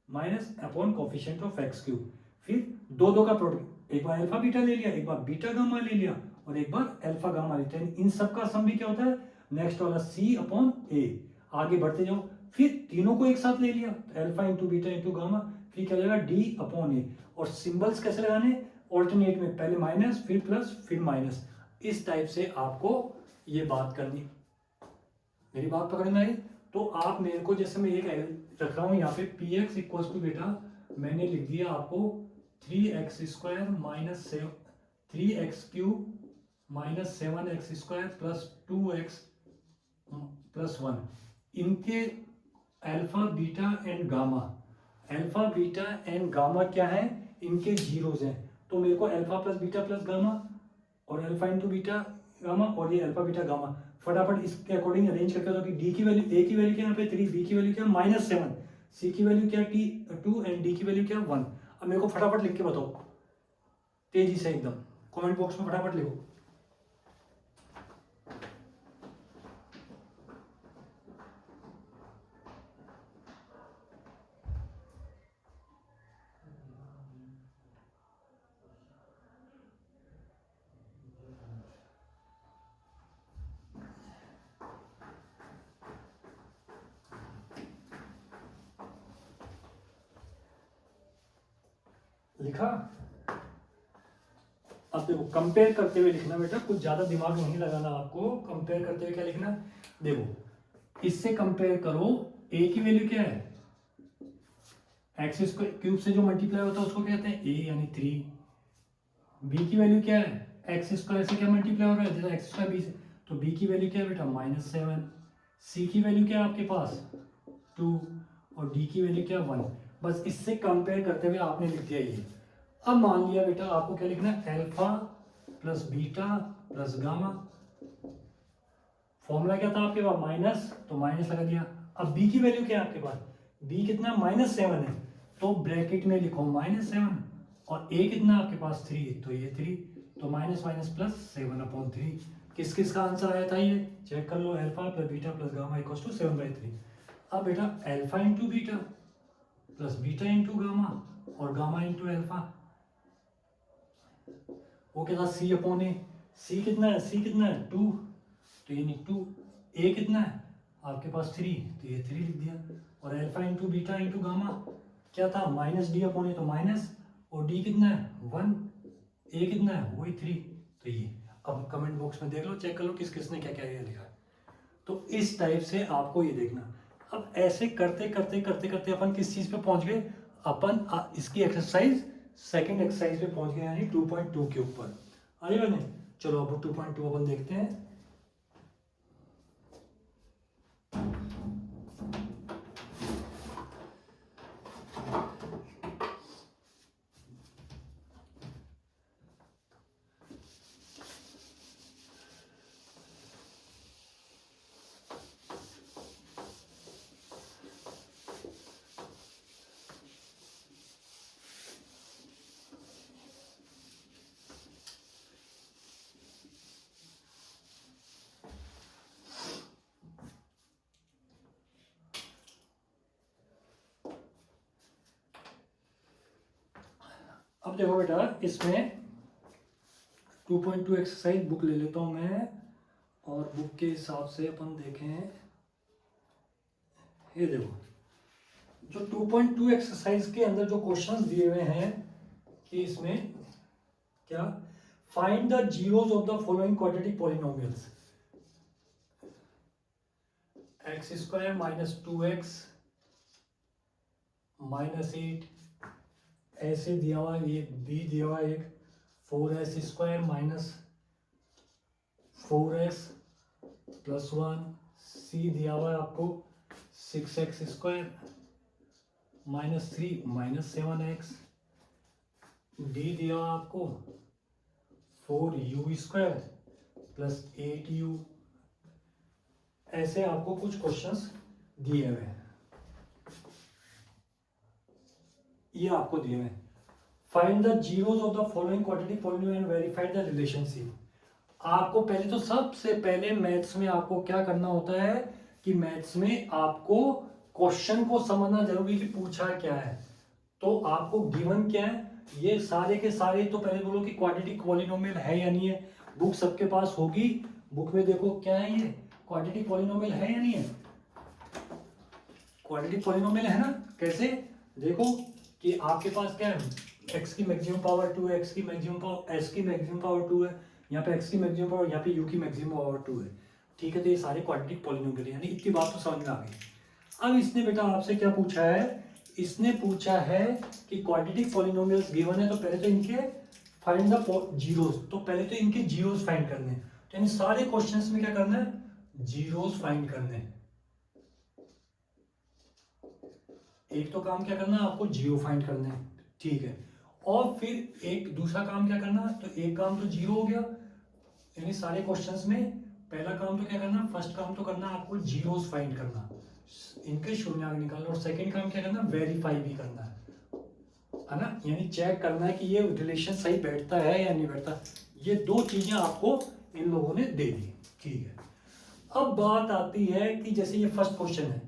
minus upon coefficient of x cube, फिर दो का प्रोडक्ट, एक बार अल्फा बीटा ले लिया, एक बार बीटा गामा ले लिया और एक बार अल्फा गामा लेते हैं, इन सब का सम भी क्या होता है नेक्स्ट वाला सी अपॉन ए। आगे बढ़ते जाओ, फिर तीनों को एक साथ ले लिया alpha into beta into gamma, फिर क्या हो जाएगा डी अपॉन ए, और सिंबल्स कैसे लगाने, ऑल्टरनेट में, पहले माइनस फिर प्लस फिर माइनस, इस टाइप से आपको ये बात करनी। मेरी बात पकड़ में आई? तो आप मेरे को जैसे मैं ये रख रहा हूं यहाँ पे पी एक्स इक्वल्स टू बेटा मैंने लिख दिया आपको 3x square minus 3x cube minus 7x square plus 2x plus 1, इनके alpha beta and gamma, alpha beta and gamma क्या है, इनके जीरोस हैं, तो मेरे को alpha plus beta plus gamma और अल्फा इंटू बीटा गामा और ये अल्फा बीटा गामा फटाफट इसके अकॉर्डिंग अरेंज करके दो कि डी की वैल्यू, ए की वैल्यू क्या यहाँ पे 3, बी की वैल्यू क्या -7, सी की वैल्यू क्या 2 एंड डी की वैल्यू क्या 1। अब मेरे को फटाफट लिख के बताओ, तेजी से एकदम कमेंट बॉक्स में फटाफट लिखो। लिखा? अब देखो कंपेयर करते हुए लिखना बेटा, कुछ ज्यादा दिमाग नहीं लगाना आपको। कंपेयर करते हुए क्या लिखना, देखो इससे कंपेयर करो, ए की वैल्यू क्या है, एक्स स्क्वायर क्यूब से जो मल्टीप्लाई होता है उसको कहते हैं ए यानी 3। बी की वैल्यू क्या है, एक्स स्क्वायर से क्या मल्टीप्लाई हो रहा है, जैसे एक्स स्क्वायर बी से, तो बी की वैल्यू क्या है बेटा -7। सी की वैल्यू क्या है आपके पास 2 और डी की वैल्यू क्या है 1। बस इससे कंपेयर करते हुए आपने लिख दिया ये। अब मान लिया बेटा आपको क्या लिखना है, alpha plus beta plus gamma. Formula क्या था आपके पास माइनस, तो माइनस लगा दिया। अब बी की वैल्यू क्या है आपके पास, बी कितना -7 है, तो ब्रैकेट में लिखो -7 और ए कितना आपके पास 3, तो ये 3, तो माइनस माइनस प्लस 7/3। किस किस का आंसर आया था ये चेक कर लो, alpha plus beta plus gamma equals to 7/3। अब बेटा alpha into beta plus beta into gamma और गामा इंटू अल्फा, वो क्या था C/A। सी कितना है, सी कितना है 2, तो ये नहीं 2। ए कितना है आपके पास 3, तो ये 3 लिख दिया। और alpha into beta into gamma क्या था -D/A, तो माइनस, और डी कितना है 1, ए कितना है वही 3, तो ये। अब कमेंट बॉक्स में देख लो, चेक कर लो किस किसने क्या क्या ये लिखा है। तो इस टाइप से आपको ये देखना। अब ऐसे करते करते करते करते अपन किस चीज पे पहुंच गए, अपन इसकी एक्सरसाइज सेकंड एक्सरसाइज पे पहुंच गए, यानी 2.2 के ऊपर। आगे बने, चलो अब 2.2 अपन देखते हैं। अब देखो बेटा, इसमें 2.2 एक्सरसाइज बुक ले लेता हूं मैं, और बुक के हिसाब से अपन देखें। ये देखो जो 2.2 एक्सरसाइज के अंदर जो क्वेश्चंस दिए हुए हैं कि इसमें क्या, find the zeros of the following quadratic polynomials, x² - 2x -8, ऐसे दिया हुआ है, ये बी दिया हुआ है एक 4s² - 4s + 1, सी दिया हुआ है आपको 6x² - 3 -7x, डी दिया हुआ आपको 4u² + 8u। ऐसे आपको कुछ क्वेश्चंस दिए हुए हैं, ये आपको दिए हुए हैं। Find the zeros of the following quadratic polynomial and verify the relationship. आपको पहले तो सबसे पहले मैथ्स में आपको क्या करना होता है कि मैथ्स में आपको क्वेश्चन को समझना जरूरी कि पूछा क्या है। तो आपको गिवन क्या है, ये सारे के सारे, तो पहले बोलो कि क्वाड्रेटिक पॉलिनोमियल है या नहीं है। बुक सबके पास होगी, बुक में देखो क्या है, ये क्वाड्रेटिक पॉलिनोमियल है या नहीं है। क्वाड्रेटिक पॉलिनोमियल है ना, कैसे देखो कि आपके पास क्या है, x की मैक्सिमम पावर 2 है, x की मैक्सिमम पावर, s की मैक्सिमम पावर 2 है, यहाँ पे x की मैक्सिमम पावर, यहाँ पे u की मैक्सिमम पावर 2 है। ठीक है, तो ये सारे क्वाड्रेटिक पॉलिनोमियल है, यानी इतनी बात तो समझ में आ गई। अब इसने बेटा आपसे क्या पूछा है, इसने पूछा है कि क्वाड्रेटिक पॉलिनोमियल्स गिवन है, तो पहले तो इनके फाइंड द जीरोस, तो पहले तो इनके जीरोस फाइंड करने हैं। तो यानी सारे क्वेश्चंस में क्या करना है, जीरोस फाइंड करने हैं। एक तो काम क्या करना है आपको, जीरो फाइंड करना है, ठीक है। और फिर एक दूसरा काम क्या करना है, तो एक काम तो जीरो हो गया, यानी सारे क्वेश्चंस में पहला काम तो क्या करना, फर्स्ट काम तो करना आपको जीरोस फाइंड करना, इनके शून्यंक निकालना, और सेकंड काम क्या करना, वेरीफाई भी करना है। है ना, यानी चेक करना है कि ये रिलेशन सही बैठता है या नहीं बैठता। ये दो चीजें आपको इन लोगों ने दे दी, ठीक है। अब बात आती है कि जैसे ये फर्स्ट क्वेश्चन है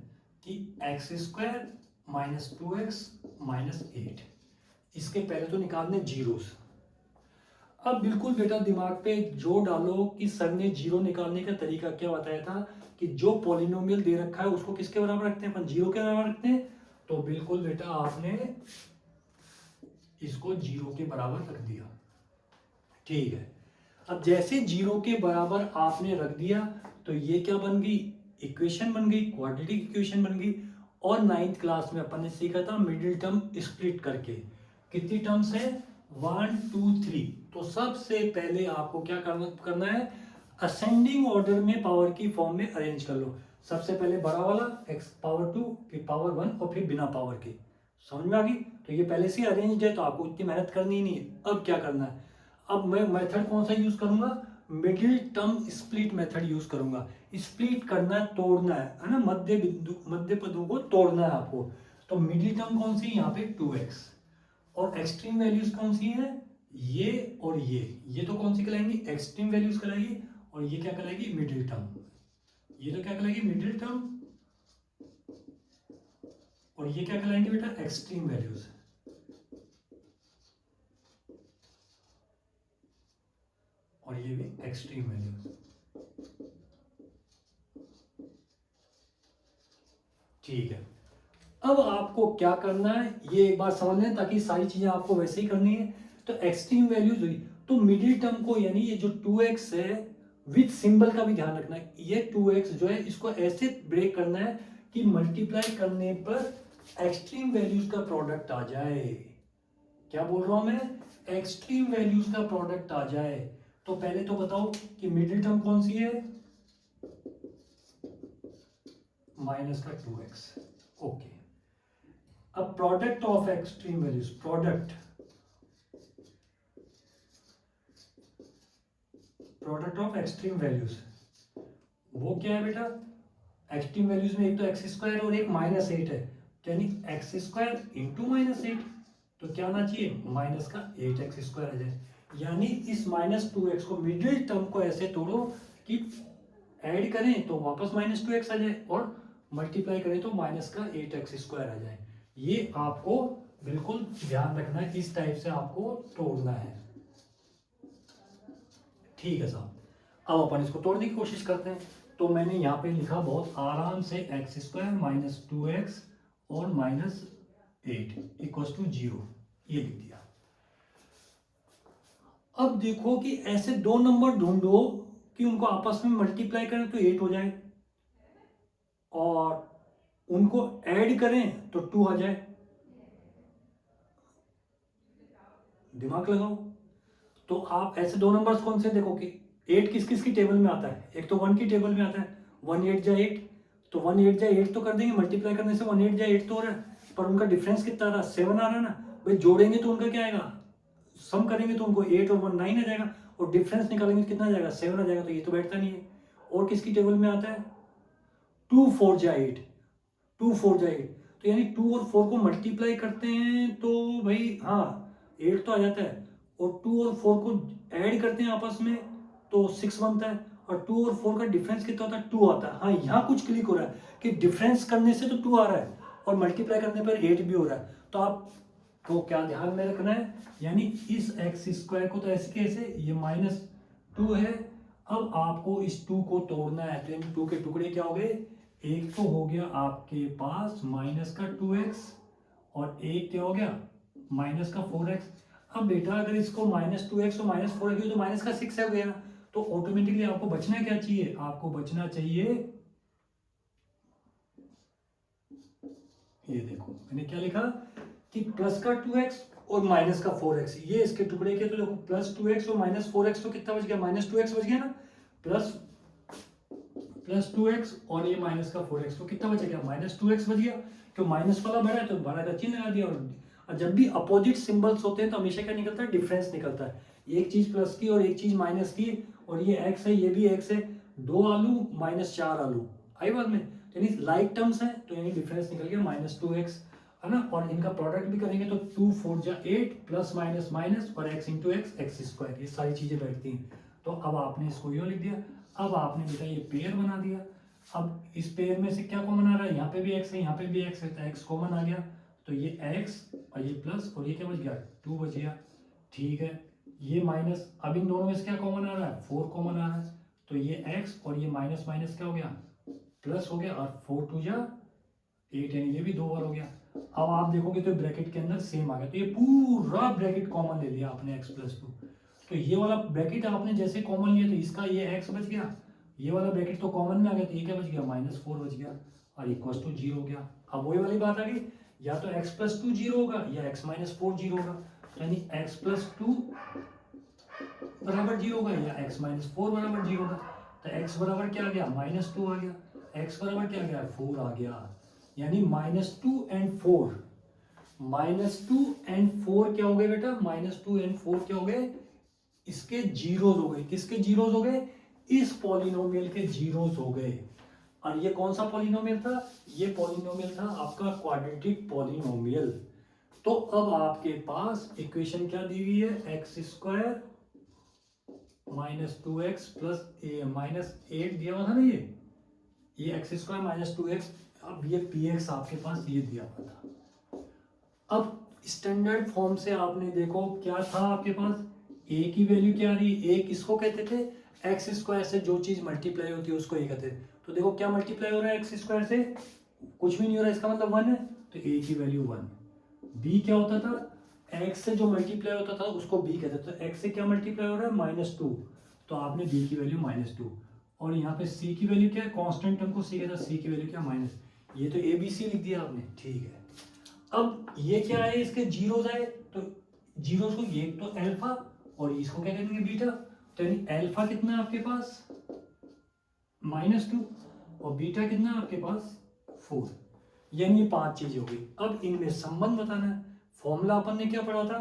कि x square minus 2x minus 8, इसके पहले तो निकालने जीरोस। अब बिल्कुल बेटा दिमाग पे जोर डालो कि सर ने जीरो निकालने का तरीका क्या बताया था कि जो पॉलिनोमियल दे रखा है उसको किसके बराबर रखते हैं, अपन जीरो के बराबर रखते हैं। तो बिल्कुल बेटा आपने इसको जीरो के बराबर रख दिया, ठीक है। अब जैसे जीरो के बराबर आपने रख दिया तो ये क्या बन गई, इक्वेशन बन गई, क्वाड्रेटिक इक्वेशन बन गई। और 9th क्लास में अपन ने सीखा था मिडिल टर्म स्प्लिट करके, कितनी टर्म्स है, 1 2 3। तो सबसे पहले आपको क्या करना है, असेंडिंग ऑर्डर में पावर की फॉर्म में अरेंज कर लो। सबसे पहले बड़ा वाला x पावर 2, फिर पावर 1 और फिर बिना पावर के। समझ में आ गई। तो ये पहले से अरेंज है तो आपको इतनी मेहनत करनी ही नहीं है। अब क्या करना है, अब मैं मेथड कौन सा यूज करूंगा, middle term split method use करूंगा। स्प्लिट करना है, तोड़ना है ना, मध्य बिंदु मध्य पदों को तोड़ना है आपको। तो मिडिल टर्म कौन सी है यहाँ पे 2x, और एक्सट्रीम वैल्यूज कौन सी है, ये और ये तो कौन सी कहलाएंगी, एक्सट्रीम वैल्यूज कहलाएगी। और ये क्या कहलाएगी, मिडिल टर्म। ये तो क्या कहलाएगी, मिडिल टर्म। और ये क्या कहलाएंगे बेटा, एक्सट्रीम वैल्यूज। और ये भी एक्सट्रीम वैल्यूज, ठीक है। अब आपको क्या करना है ये एक बार समझ लें, ताकि सारी चीजें आपको वैसे ही करनी है। तो एक्सट्रीम वैल्यूज हुई, तो मिडिल टर्म को यानी ये जो 2x है विथ सिंबल का भी ध्यान रखना है। ये 2x जो है इसको ऐसे ब्रेक करना है कि मल्टीप्लाई करने पर एक्सट्रीम वैल्यूज का प्रोडक्ट आ जाए। क्या बोल रहा हूं मैं, एक्सट्रीम वैल्यूज का प्रोडक्ट आ जाए। तो पहले तो बताओ कि मिडिल टर्म कौन सी है, माइनस का 2x, ओके। अब product of extreme values, product of extreme values, वो क्या है बेटा, एक्सट्रीम वैल्यूज में एक तो एक्स स्क्वायर और एक -8 है, यानी एक्स स्क्वायर इंटू -8। तो क्या आना चाहिए, माइनस का 8x स्क्वायर आ जाए। यानी इस -2x को, मिडिल टर्म को ऐसे तोड़ो कि ऐड करें तो वापस -2x आ जाए, और मल्टीप्लाई करें तो माइनस का 8x स्क्वायर आ जाए। ये आपको बिल्कुल ध्यान रखना है, इस टाइप से आपको तोड़ना है, ठीक है साहब। अब अपन इसको तोड़ने की कोशिश करते हैं। तो मैंने यहाँ पे लिखा बहुत आराम से, एक्स स्क्वायर माइनस 2x और -8 इक्वल्स टू 0, ये लिख दिया। अब देखो कि ऐसे दो नंबर ढूंढो कि उनको आपस में मल्टीप्लाई करें तो 8 हो जाए, और उनको ऐड करें तो 2 आ जाए। दिमाग लगाओ। तो आप ऐसे दो नंबर्स कौन से देखो कि 8 किस किस की टेबल में आता है, एक तो 1 की टेबल में आता है, 1 8 जा 8, तो 1 8 जा 8 तो कर देंगे, मल्टीप्लाई करने से 1 8 जा 8 तो हो रहा है, पर उनका डिफरेंस कितना आ रहा है, 7 आ रहा है ना भाई। जोड़ेंगे तो उनका क्या आएगा, सम करेंगे तो उनको 8 और 1 9 आ जाएगा, और डिफरेंस निकालेंगे तो कितना आ जाएगा, 7 आ जाएगा। तो ये तो बैठता नहीं है। और किसकी टेबल में आता है, 2 4 जा 8, 2 4 जा 8, तो यानी 2 और 4 को मल्टीप्लाई करते हैं तो भाई हाँ 8 तो आ जाता है, और 2 और 4 को ऐड करते हैं आपस में तो 6 बनता है, और 2 और 4 का डिफरेंस कितना होता है, 2 आता है। हाँ यहाँ कुछ क्लिक हो रहा है कि डिफरेंस करने से तो 2 आ रहा है, और मल्टीप्लाई करने पर 8 भी हो रहा है। तो आप को क्या ध्यान में रखना है, यानी इस एक्स स्क्वायर को तो ऐसे कैसे, ये -2 है। अब आपको इस 2 को तोड़ना है, तो यानी 2 के टुकड़े क्या हो गए, एक तो हो गया आपके पास माइनस का 2x, और एक क्या हो गया, माइनस का 4x। अब बेटा अगर इसको -2x और -4x तो माइनस का 6 हो गया, तो ऑटोमेटिकली आपको बचना क्या चाहिए, आपको बचना चाहिए, ये देखो मैंने क्या लिखा कि प्लस का 2x और माइनस का 4x, ये इसके टुकड़े के, तो देखो +2x और -4x तो कितना बच गया, -2x बच गया ना, प्लस 2x और ये माइनस का 4x, तो कितना बच गया, -2x बच गया। क्यों, माइनस वाला बड़ा है तो बड़ा का चिन्ह लगा दिया। और जब भी अपोजिट सिंबल्स होते हैं तो हमेशा क्या निकलता है, डिफरेंस निकलता है। एक चीज प्लस की और एक चीज माइनस की, और ये x है ये भी x है, 2 आलू -4 आलू, आई बात में, यानी लाइक टर्म्स है, तो यानी डिफरेंस निकल गया -2x। है ना, और इनका प्रोडक्ट भी करेंगे तो 2 4 जा 8 प्लस माइनस माइनस और x into x x square, ये सारी चीजें बैठती हैं। तो अब आपने इसको यूँ लिख दिया। अब आपने बेटा ये पेयर बना दिया। अब इस पेयर में से क्या कॉमन आ रहा है, यहाँ पे भी x है यहाँ पे भी x है, तो x कॉमन आ गया, तो ये x और ये प्लस और ये क्या बच गया 2 बच गया। ठीक है, ये माइनस, अब इन दोनों में से क्या कॉमन आ रहा है 4 कॉमन आ रहा है, तो ये x और ये माइनस माइनस क्या हो गया प्लस हो गया, और 4 2 जा 8 यानी ये भी 2 बार हो गया। अब आप देखोगे तो ब्रैकेट के अंदर सेम आ गया, तो ये पूरा ब्रैकेट कॉमन ले लिया आपने x प्लस 2। तो ये वाला ब्रैकेट आपने जैसे कॉमन लिया तो इसका ये x बच गया, ये वाला ब्रैकेट तो कॉमन में आ गया, तो ये क्या बच गया -4 बच गया और इक्वल टू 0 हो गया। अब वही वाली बात आ गई, या तो x प्लस 2 0 होगा या x माइनस 4 0 होगा, यानी x प्लस 2 बराबर 0 होगा या x माइनस 4 बराबर 0 होगा। तो x बराबर क्या आ गया -2 आ गया, x बराबर क्या आ गया 4 आ गया, यानी -2 एंड 4, -2 एंड 4 क्या हो गए बेटा, -2 एंड 4 क्या हो गए, इसके जीरोस हो गए। किसके जीरोस हो गए, इस पॉलिनोमियल के जीरोस हो गए। और ये कौन सा पॉलिनोमियल था, ये पॉलिनोमियल था आपका क्वाड्रेटिक पॉलिनोमियल। तो अब आपके पास इक्वेशन क्या दी हुई है, एक्स स्क्वायर -2x प्लस -8 दिया हुआ था ना, ये एक्स स्क्वायर -2x, अब ये px आपके पास ये दिया हुआ था। अब स्टैंडर्ड फॉर्म से आपने देखो क्या था आपके पास, a की वैल्यू क्या आ रही है, a किसको कहते थे, एक्स स्क्वायर से जो चीज मल्टीप्लाई होती है उसको a कहते हैं। तो देखो क्या मल्टीप्लाई हो रहा है एक्स स्क्वायर से, कुछ भी नहीं हो रहा है, इसका मतलब 1 है, तो a की वैल्यू 1। b क्या होता था, x से जो मल्टीप्लाई होता था उसको b कहते थे, तो x से क्या मल्टीप्लाई हो रहा है -2, तो आपने b की वैल्यू -2, और यहाँ पे c की वैल्यू क्या है, कांस्टेंट टर्म को c कहता है, c की वैल्यू क्या माइनस, ये तो a b c लिख दिया आपने। ठीक है, अब ये क्या है, इसके जीरोस आए, तो जीरोस को ये तो अल्फा और इसको क्या कहेंगे बीटा, तो यानी अल्फा कितना है आपके पास -2 और बीटा कितना है आपके पास 4, यानी ये 5 चीजें हो गई। अब इनमें संबंध बताना है। फॉर्मूला अपन ने क्या पढ़ा था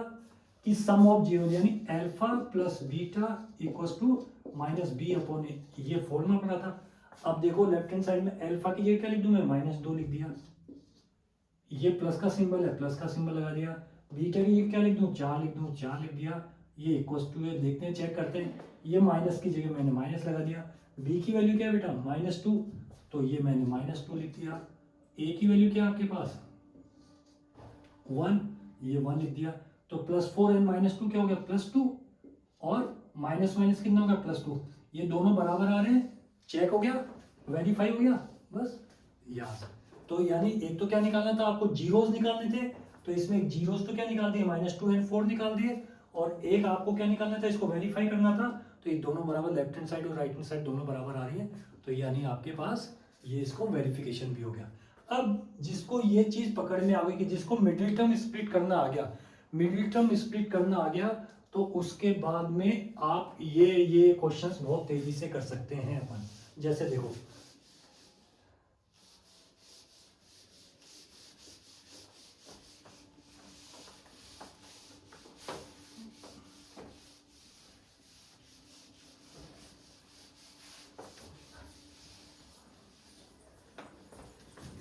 कि सम ऑफ जीरो यानी alpha plus beta equals to -b upon a, ये फॉर्मूला पढ़ा था। अब देखो लेफ्ट हैंड साइड में अल्फा की जगह क्या लिख दूं मैं, -2 लिख दिया, ये प्लस का सिंबल है प्लस का सिंबल लगा दिया, बीटा की जगह क्या लिख दूं 4 लिख दूं, 4 लिख दिया, ये इक्वल्स टू है, देखते हैं चेक करते हैं, ये माइनस की जगह मैंने माइनस लगा दिया, b की वैल्यू क्या है बेटा -2, तो ये मैंने -2 लिख दिया, a की वैल्यू क्या है आपके पास 1, ये 1 लिख दिया, तो +4 एंड -2 क्या हो गया +2, और माइनस माइनस कितना हो गया +2, ये दोनों बराबर आ रहे हैं, चेक हो गया, वेरीफाई हो गया, बस याद। तो यानी एक तो क्या निकालना था आपको, जीरोस निकालने थे, तो इसमें जीरोस तो क्या निकाल दिए -2 एंड 4 निकाल दिए, और एक आपको क्या निकालना था, इसको वेरीफाई करना था, तो ये दोनों बराबर, लेफ्ट हैंड साइड और राइट हैंड साइड दोनों बराबर आ रही है, तो यानी आपके पास ये इसको वेरिफिकेशन भी हो गया। अब जिसको ये चीज पकड़ में आ गई कि जिसको मिडिल टर्म स्प्लिट करना आ गया, मिडिल टर्म स्प्लिट करना आ गया, तो उसके बाद में आप ये क्वेश्चंस बहुत तेजी से कर सकते हैं अपन। जैसे देखो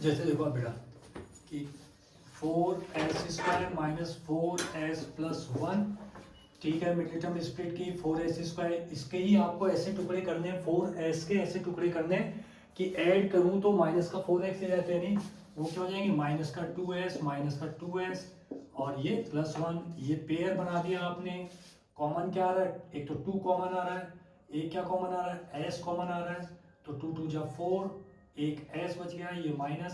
जैसे देखो आप बेटा कि 4s² माइनस 4s प्लस 1, ठीक है, मिडिल टर्म स्प्लिट की 4s², इसके ही आपको ऐसे टुकड़े करने हैं, 4s के ऐसे टुकड़े करने हैं कि ऐड करूं तो माइनस का 4x ले जाते हैं, नहीं वो क्या हो जाएंगे माइनस का 2s माइनस का 2s और ये +1, ये पेयर बना दिया आपने। कॉमन क्या आ रहा है, एक तो 2 कॉमन आ रहा है, एक क्या कॉमन आ रहा है s कॉमन आ रहा है, तो 2 2 जा 4, एक s बच गया, ये माइनस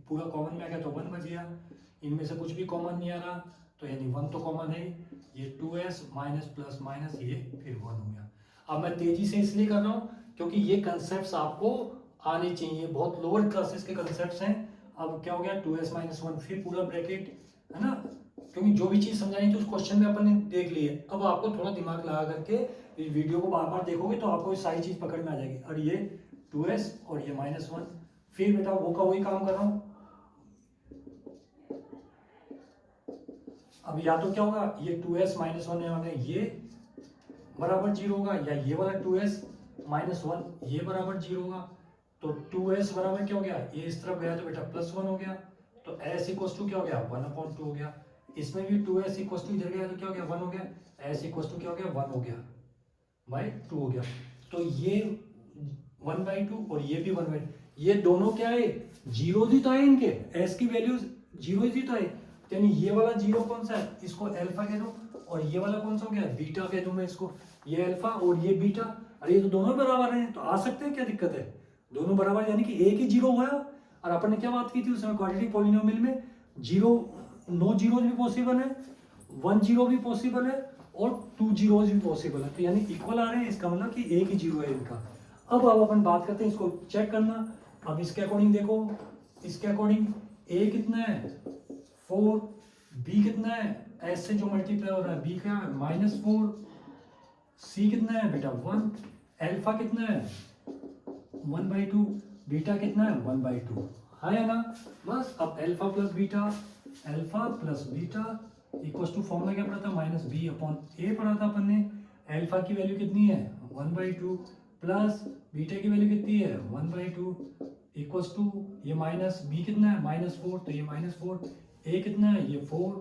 पूरा कॉमन में आ गया तो 1 बच गया, इनमें से कुछ भी कॉमन नहीं आ रहा, तो यानी 1 तो कॉमन है, ये 2s माइनस प्लस माइनस ये फिर 1 हो गया। अब मैं तेजी से इसलिए कर रहा हूँ क्योंकि ये कंसेप्ट आपको आने चाहिए, बहुत लोअर क्लासेस के कंसेप्ट हैं। अब क्या हो गया 2s माइनस 1 फिर पूरा ब्रैकेट, है ना, क्योंकि जो भी चीज समझाई थी उस क्वेश्चन में अपन ने देख ली है। अब आपको थोड़ा दिमाग लगा करके इस वीडियो को बार बार देखोगे तो आपको सारी चीज पकड़ में आ जाएगी। और ये 2s और ये -1, फिर बेटा वो का वही काम कर रहा हूँ। अब या तो क्या होगा, ये 2s माइनस 1 है, ये बराबर 0 होगा, या ये वाला 2s माइनस 1 ये बराबर 0 होगा, तो 2s बराबर क्या हो गया, ये इस तरफ गया तो बेटा +1 हो गया, तो तो s इक्वल टू क्या हो गया 1/2 हो गया। इसमें भी 2s इक्वल टू इधर गया तो क्या हो गया 1 हो गया, s इक्वल टू क्या हो गया 1 हो गया बाई 2 हो गया। तो ये 1/2 और ये भी 1/2, ये दोनों क्या है जीरो ही तो है इनके, s की वैल्यू जीरो ही तो है, यानी ये वाला जीरो कौन सा है, इसको अल्फा कह दो, और ये वाला कौन सा हो गया बीटा कह दूं मैं इसको, ये अल्फा और ये बीटा, अरे ये तो दोनों बराबर हैं तो आ सकते हैं, क्या दिक्कत है, दोनों बराबर यानी कि एक ही जीरो हुआ है। और अपन ने क्या बात की थी उसमें क्वाड्रेटिक पॉलिनोमियल में, जीरो नो जीरो भी पॉसिबल है, 1 जीरो भी पॉसिबल है और 2 जीरोज भी पॉसिबल है, तो यानी इक्वल आ रहे हैं, इसका मतलब कि एक ही जीरो है इनका। अब अपन बात करते हैं इसको चेक करना। अब इसके अकॉर्डिंग देखो, इसके अकॉर्डिंग ए कितना है 4, बी कितना है एस से जो मल्टीप्लाई हो रहा है बी क्या है -4, सी कितना है बेटा 1, अल्फा कितना है 1/2, बीटा कितना है 1/2, है ना। बस अब alpha plus beta equal to formula क्या पढ़ा था -b/a पढ़ा था अपन ने। अल्फा की वैल्यू कितनी है 1/2 प्लस बीटा की वैल्यू कितनी है 1/2 इक्वल टू ये माइनस बी कितना है -4, तो ये -4, ए कितना है ये 4,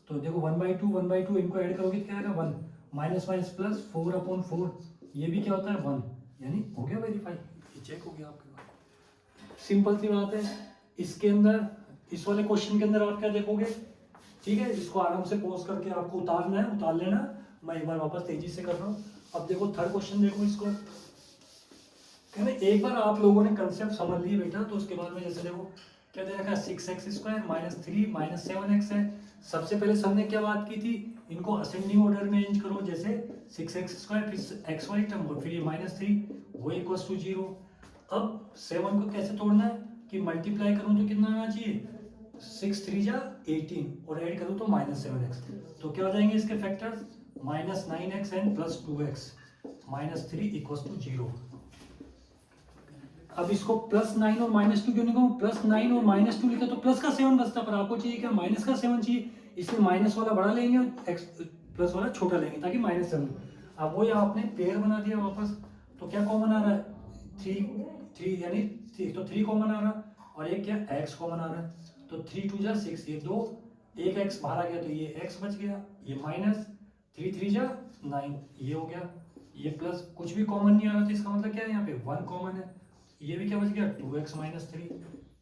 तो देखो 1/2 इनको ऐड करोगे तो क्या आएगा 1, माइनस माइनस प्लस 4/4, ये भी क्या होता है 1, यानी हो गया वेरीफाई, ये चेक हो गया आपके पास। सिंपल सी बात है। इसके अंदर इस वाले क्वेश्चन के अंदर आप क्या देखोगे, ठीक है, इसको आराम से पॉज करके आपको उतारना है, उतार लेना, मैं एक बार वापस तेजी से कर रहा हूँ। अब देखो थर्ड क्वेश्चन देखो, इसको कहना एक बार आप लोगों ने कंसेप्ट समझ लिए बेटा, तो उसके बाद में जैसे देखो क्या दे रखा है 6x² -3 -7x है। सबसे पहले सर ने क्या बात की थी, इनको असेंडिंग ऑर्डर में अरेंज करो, जैसे 6x² फिर xy टर्म और फिर ये -3 वो इक्वल टू 0। अब 7 को कैसे तोड़ना है कि मल्टीप्लाई करूं तो कितना आना चाहिए 6 3 जा 18 और ऐड करूं तो -7x, तो क्या हो जाएंगे इसके factors -9x and +2x -3 equal to 0। अब इसको +9 और -2 क्यों नहीं कहूं, +9 और -2 लिखा तो प्लस का 7 बचता, पर आपको चाहिए क्या माइनस का 7 चाहिए, इसलिए माइनस वाला बड़ा लेंगे और एक्स प्लस वाला छोटा लेंगे ताकि -7। अब वही आपने पेयर बना दिया वापस, तो क्या कॉमन आ रहा है 3 यानी तो 3 कॉमन आ रहा और एक क्या x कॉमन आ रहा है, तो 3 2 जा 6, ये 2, एक x बाहर आ गया तो ये x बच गया, ये -3 3 जा 9 ये हो गया, ये प्लस कुछ भी कॉमन नहीं आ रहा, तो इसका मतलब क्या है यहाँ पे 1 कॉमन है, ये भी क्या बच गया 2x -3,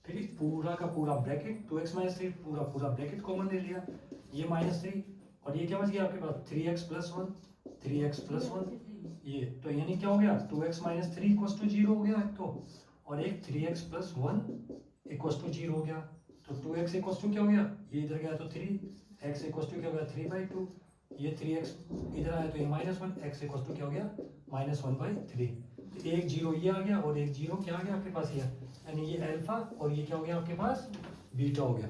फिर पूरा का पूरा ब्रैकेट 2x -3 पूरा ब्रैकेट कॉमन ले लिया, ये -3 और ये क्या बच गया आपके पास 3x + 1 ये, तो यानी क्या हो गया 2x -3 इक्वल टू 0 हो गया एक तो, और एक 3x + 1 इक्वल टू 0 हो गया, तो 2x इक्वल टू क्या हो गया ये इधर गया तो 3, x इक्वल टू क्या हो गया 3/2, ये 3x इधर आया तो ये -1, x इक्वल टू क्या हो गया -1/3, एक 0 ये आ गया और एक 0 क्या आ गया आपके पास ये, यानी ये अल्फा और ये क्या हो गया आपके पास बीटा हो गया,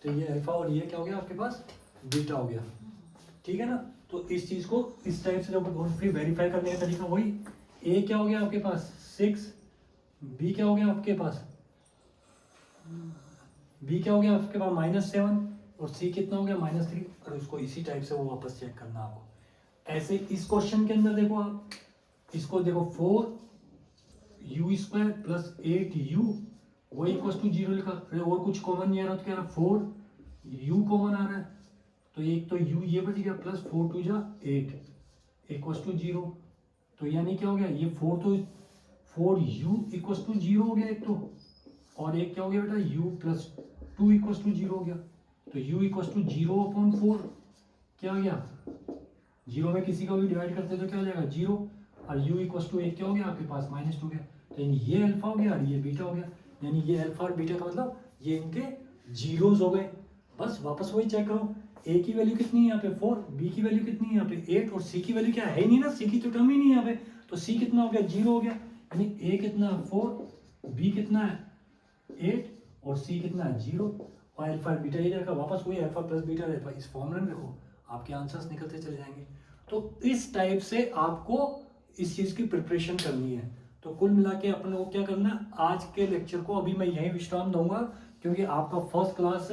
तो ये अल्फा और ये क्या हो गया आपके पास बीटा हो गया, ठीक है ना। तो इस चीज को इस टाइप से जब फिर वेरीफाई करने का तरीका वही, ए क्या हो गया आपके पास 6, बी क्या हो गया आपके पास -7 और सी कितना हो गया -3, और उसको इसी टाइप से वो वापस चेक करना आपको। ऐसे इस क्वेश्चन के अंदर देखो आप, इसको देखो 4u² + 8u वो इक्वल टू 0 लिखा, और कुछ कॉमन नहीं आ रहा तो क्या 4u कॉमन आ रहा है, तो एक तो u ये बच गया प्लस 4 2 जा 8 इक्वल टू 0, तो यानी क्या हो गया ये 4u इक्वल टू 0 हो गया एक तो, और एक क्या हो गया बेटा u + 2 इक्वल टू 0 हो गया, तो u इक्वल टू 0/4 क्या हो गया 0 में किसी का भी डिवाइड करते तो क्या हो जाएगा 0, और u इक्वल टू एक क्या हो गया आपके पास -2 हो गया, तो यानी ये अल्फा हो गया और ये बीटा हो गया, यानी ये अल्फा और बीटा का मतलब ये इनके जीरोज हो गए। बस वापस वही चेक करो, a की वैल्यू कितनी है यहाँ पे 4, b की वैल्यू कितनी है यहाँ पे 8 और c की वैल्यू क्या है ही नहीं ना, c की तो टर्म ही नहीं है यहाँ पे, तो c कितना हो गया 0 हो गया, यानी a कितना 4, b कितना है 8 और c कितना है 0, और अल्फा और बीटा ये रहेगा, वापस वही अल्फा प्लस बीटा रहेगा, इस फॉर्मूले में देखो आपके आंसर्स निकलते चले जाएंगे। तो इस टाइप से आपको इस चीज़ की प्रिपरेशन करनी है। तो कुल मिला के अपन लोगों को क्या करना है, आज के लेक्चर को अभी मैं यहीं विश्राम दूंगा, क्योंकि आपका फर्स्ट क्लास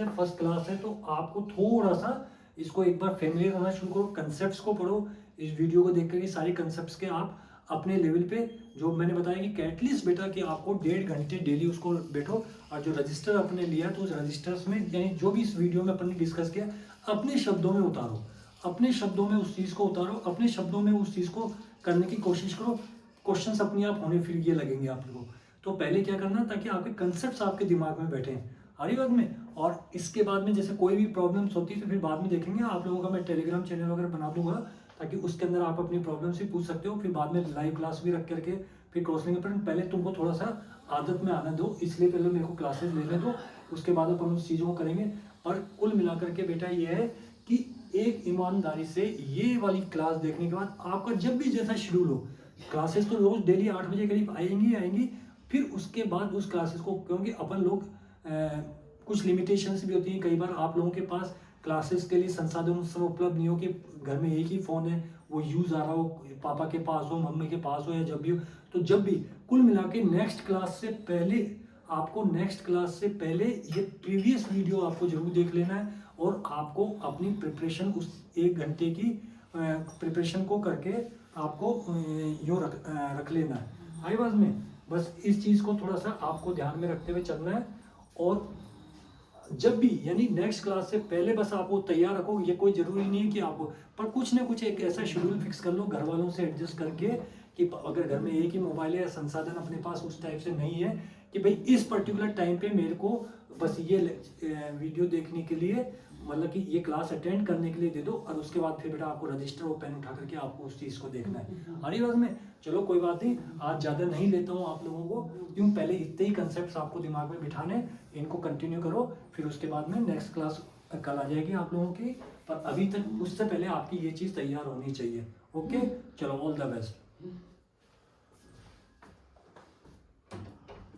है तो आपको थोड़ा सा इसको एक बार फैमिलियर करना शुरू करो, कंसेप्ट्स को पढ़ो, इस वीडियो को देख कर सारे कंसेप्ट्स के आप अपने लेवल पे जो मैंने बताया कि एटलीस्ट बेटा कि आपको 1.5 घंटे डेली उसको बैठो, और जो रजिस्टर अपने लिया तो उस रजिस्टर्स में यानी जो भी इस वीडियो में अपन ने डिस्कस किया अपने शब्दों में उतारो, अपने शब्दों में उस चीज़ को उतारो, अपने शब्दों में उस चीज़ को करने की कोशिश करो। क्वेश्चंस अपने आप होने फिर ये लगेंगे आप लोगों को। तो पहले क्या करना ताकि आपके कंसेप्ट आपके दिमाग में बैठे आ रही बात में। और इसके बाद में जैसे कोई भी प्रॉब्लम्स होती है तो फिर बाद में देखेंगे आप लोगों का मैं टेलीग्राम चैनल वगैरह बना दूंगा, ताकि उसके अंदर आप अपनी प्रॉब्लम्स भी पूछ सकते हो। फिर बाद में लाइव क्लास भी रख करके फिर क्रॉस लेंगे। पर पहले तुमको थोड़ा सा आदत में आना दो, इसलिए पहले मेरे को क्लासेस लेने दो, उसके बाद अपन उस चीज़ों को करेंगे। और कुल मिलाकर के बेटा ये है कि एक ईमानदारी से ये वाली क्लास देखने के बाद आपका जब भी जैसा शेड्यूल हो, क्लासेस तो रोज डेली 8 बजे करीब आएंगी। फिर उसके बाद उस क्लासेस को, क्योंकि अपन लोग कुछ लिमिटेशंस भी होती हैं, कई बार आप लोगों के पास क्लासेस के लिए संसाधन उस समय उपलब्ध नहीं हो कि घर में एक ही फ़ोन है, वो यूज़ आ रहा हो, पापा के पास हो, मम्मी के पास हो, या जब भी हो। तो जब भी कुल मिला के नेक्स्ट क्लास से पहले ये प्रीवियस वीडियो आपको जरूर देख लेना है, और आपको अपनी प्रिपरेशन उस 1 घंटे की प्रिपरेशन को करके आपको यूँ रख लेना है। आई बात में बस इस चीज़ को थोड़ा सा आपको ध्यान में रखते हुए चलना है। और जब भी यानी नेक्स्ट क्लास से पहले बस आपको तैयार रखो। ये कोई ज़रूरी नहीं है कि आपको, पर कुछ ना कुछ एक ऐसा शेड्यूल फिक्स कर लो घर वालों से एडजस्ट करके कि अगर घर में एक ही मोबाइल है या संसाधन अपने पास उस टाइप से नहीं है कि भाई इस पर्टिकुलर टाइम पे मेरे को बस ये वीडियो देखने के लिए, मतलब कि ये क्लास अटेंड करने के लिए दे दो, और उसके बाद फिर बेटा आपको रजिस्टर और पेन उठा करके आपको उस चीज़ को देखना है। हरी बात में चलो कोई बात नहीं, आज ज़्यादा नहीं लेता हूँ आप लोगों को, क्यों पहले इतने ही कंसेप्ट आपको दिमाग में बिठाने, इनको कंटिन्यू करो। फिर उसके बाद में नेक्स्ट क्लास कल आ जाएगी आप लोगों की, पर अभी तक उससे पहले आपकी ये चीज़ तैयार होनी चाहिए। ओके, चलो ऑल द बेस्ट।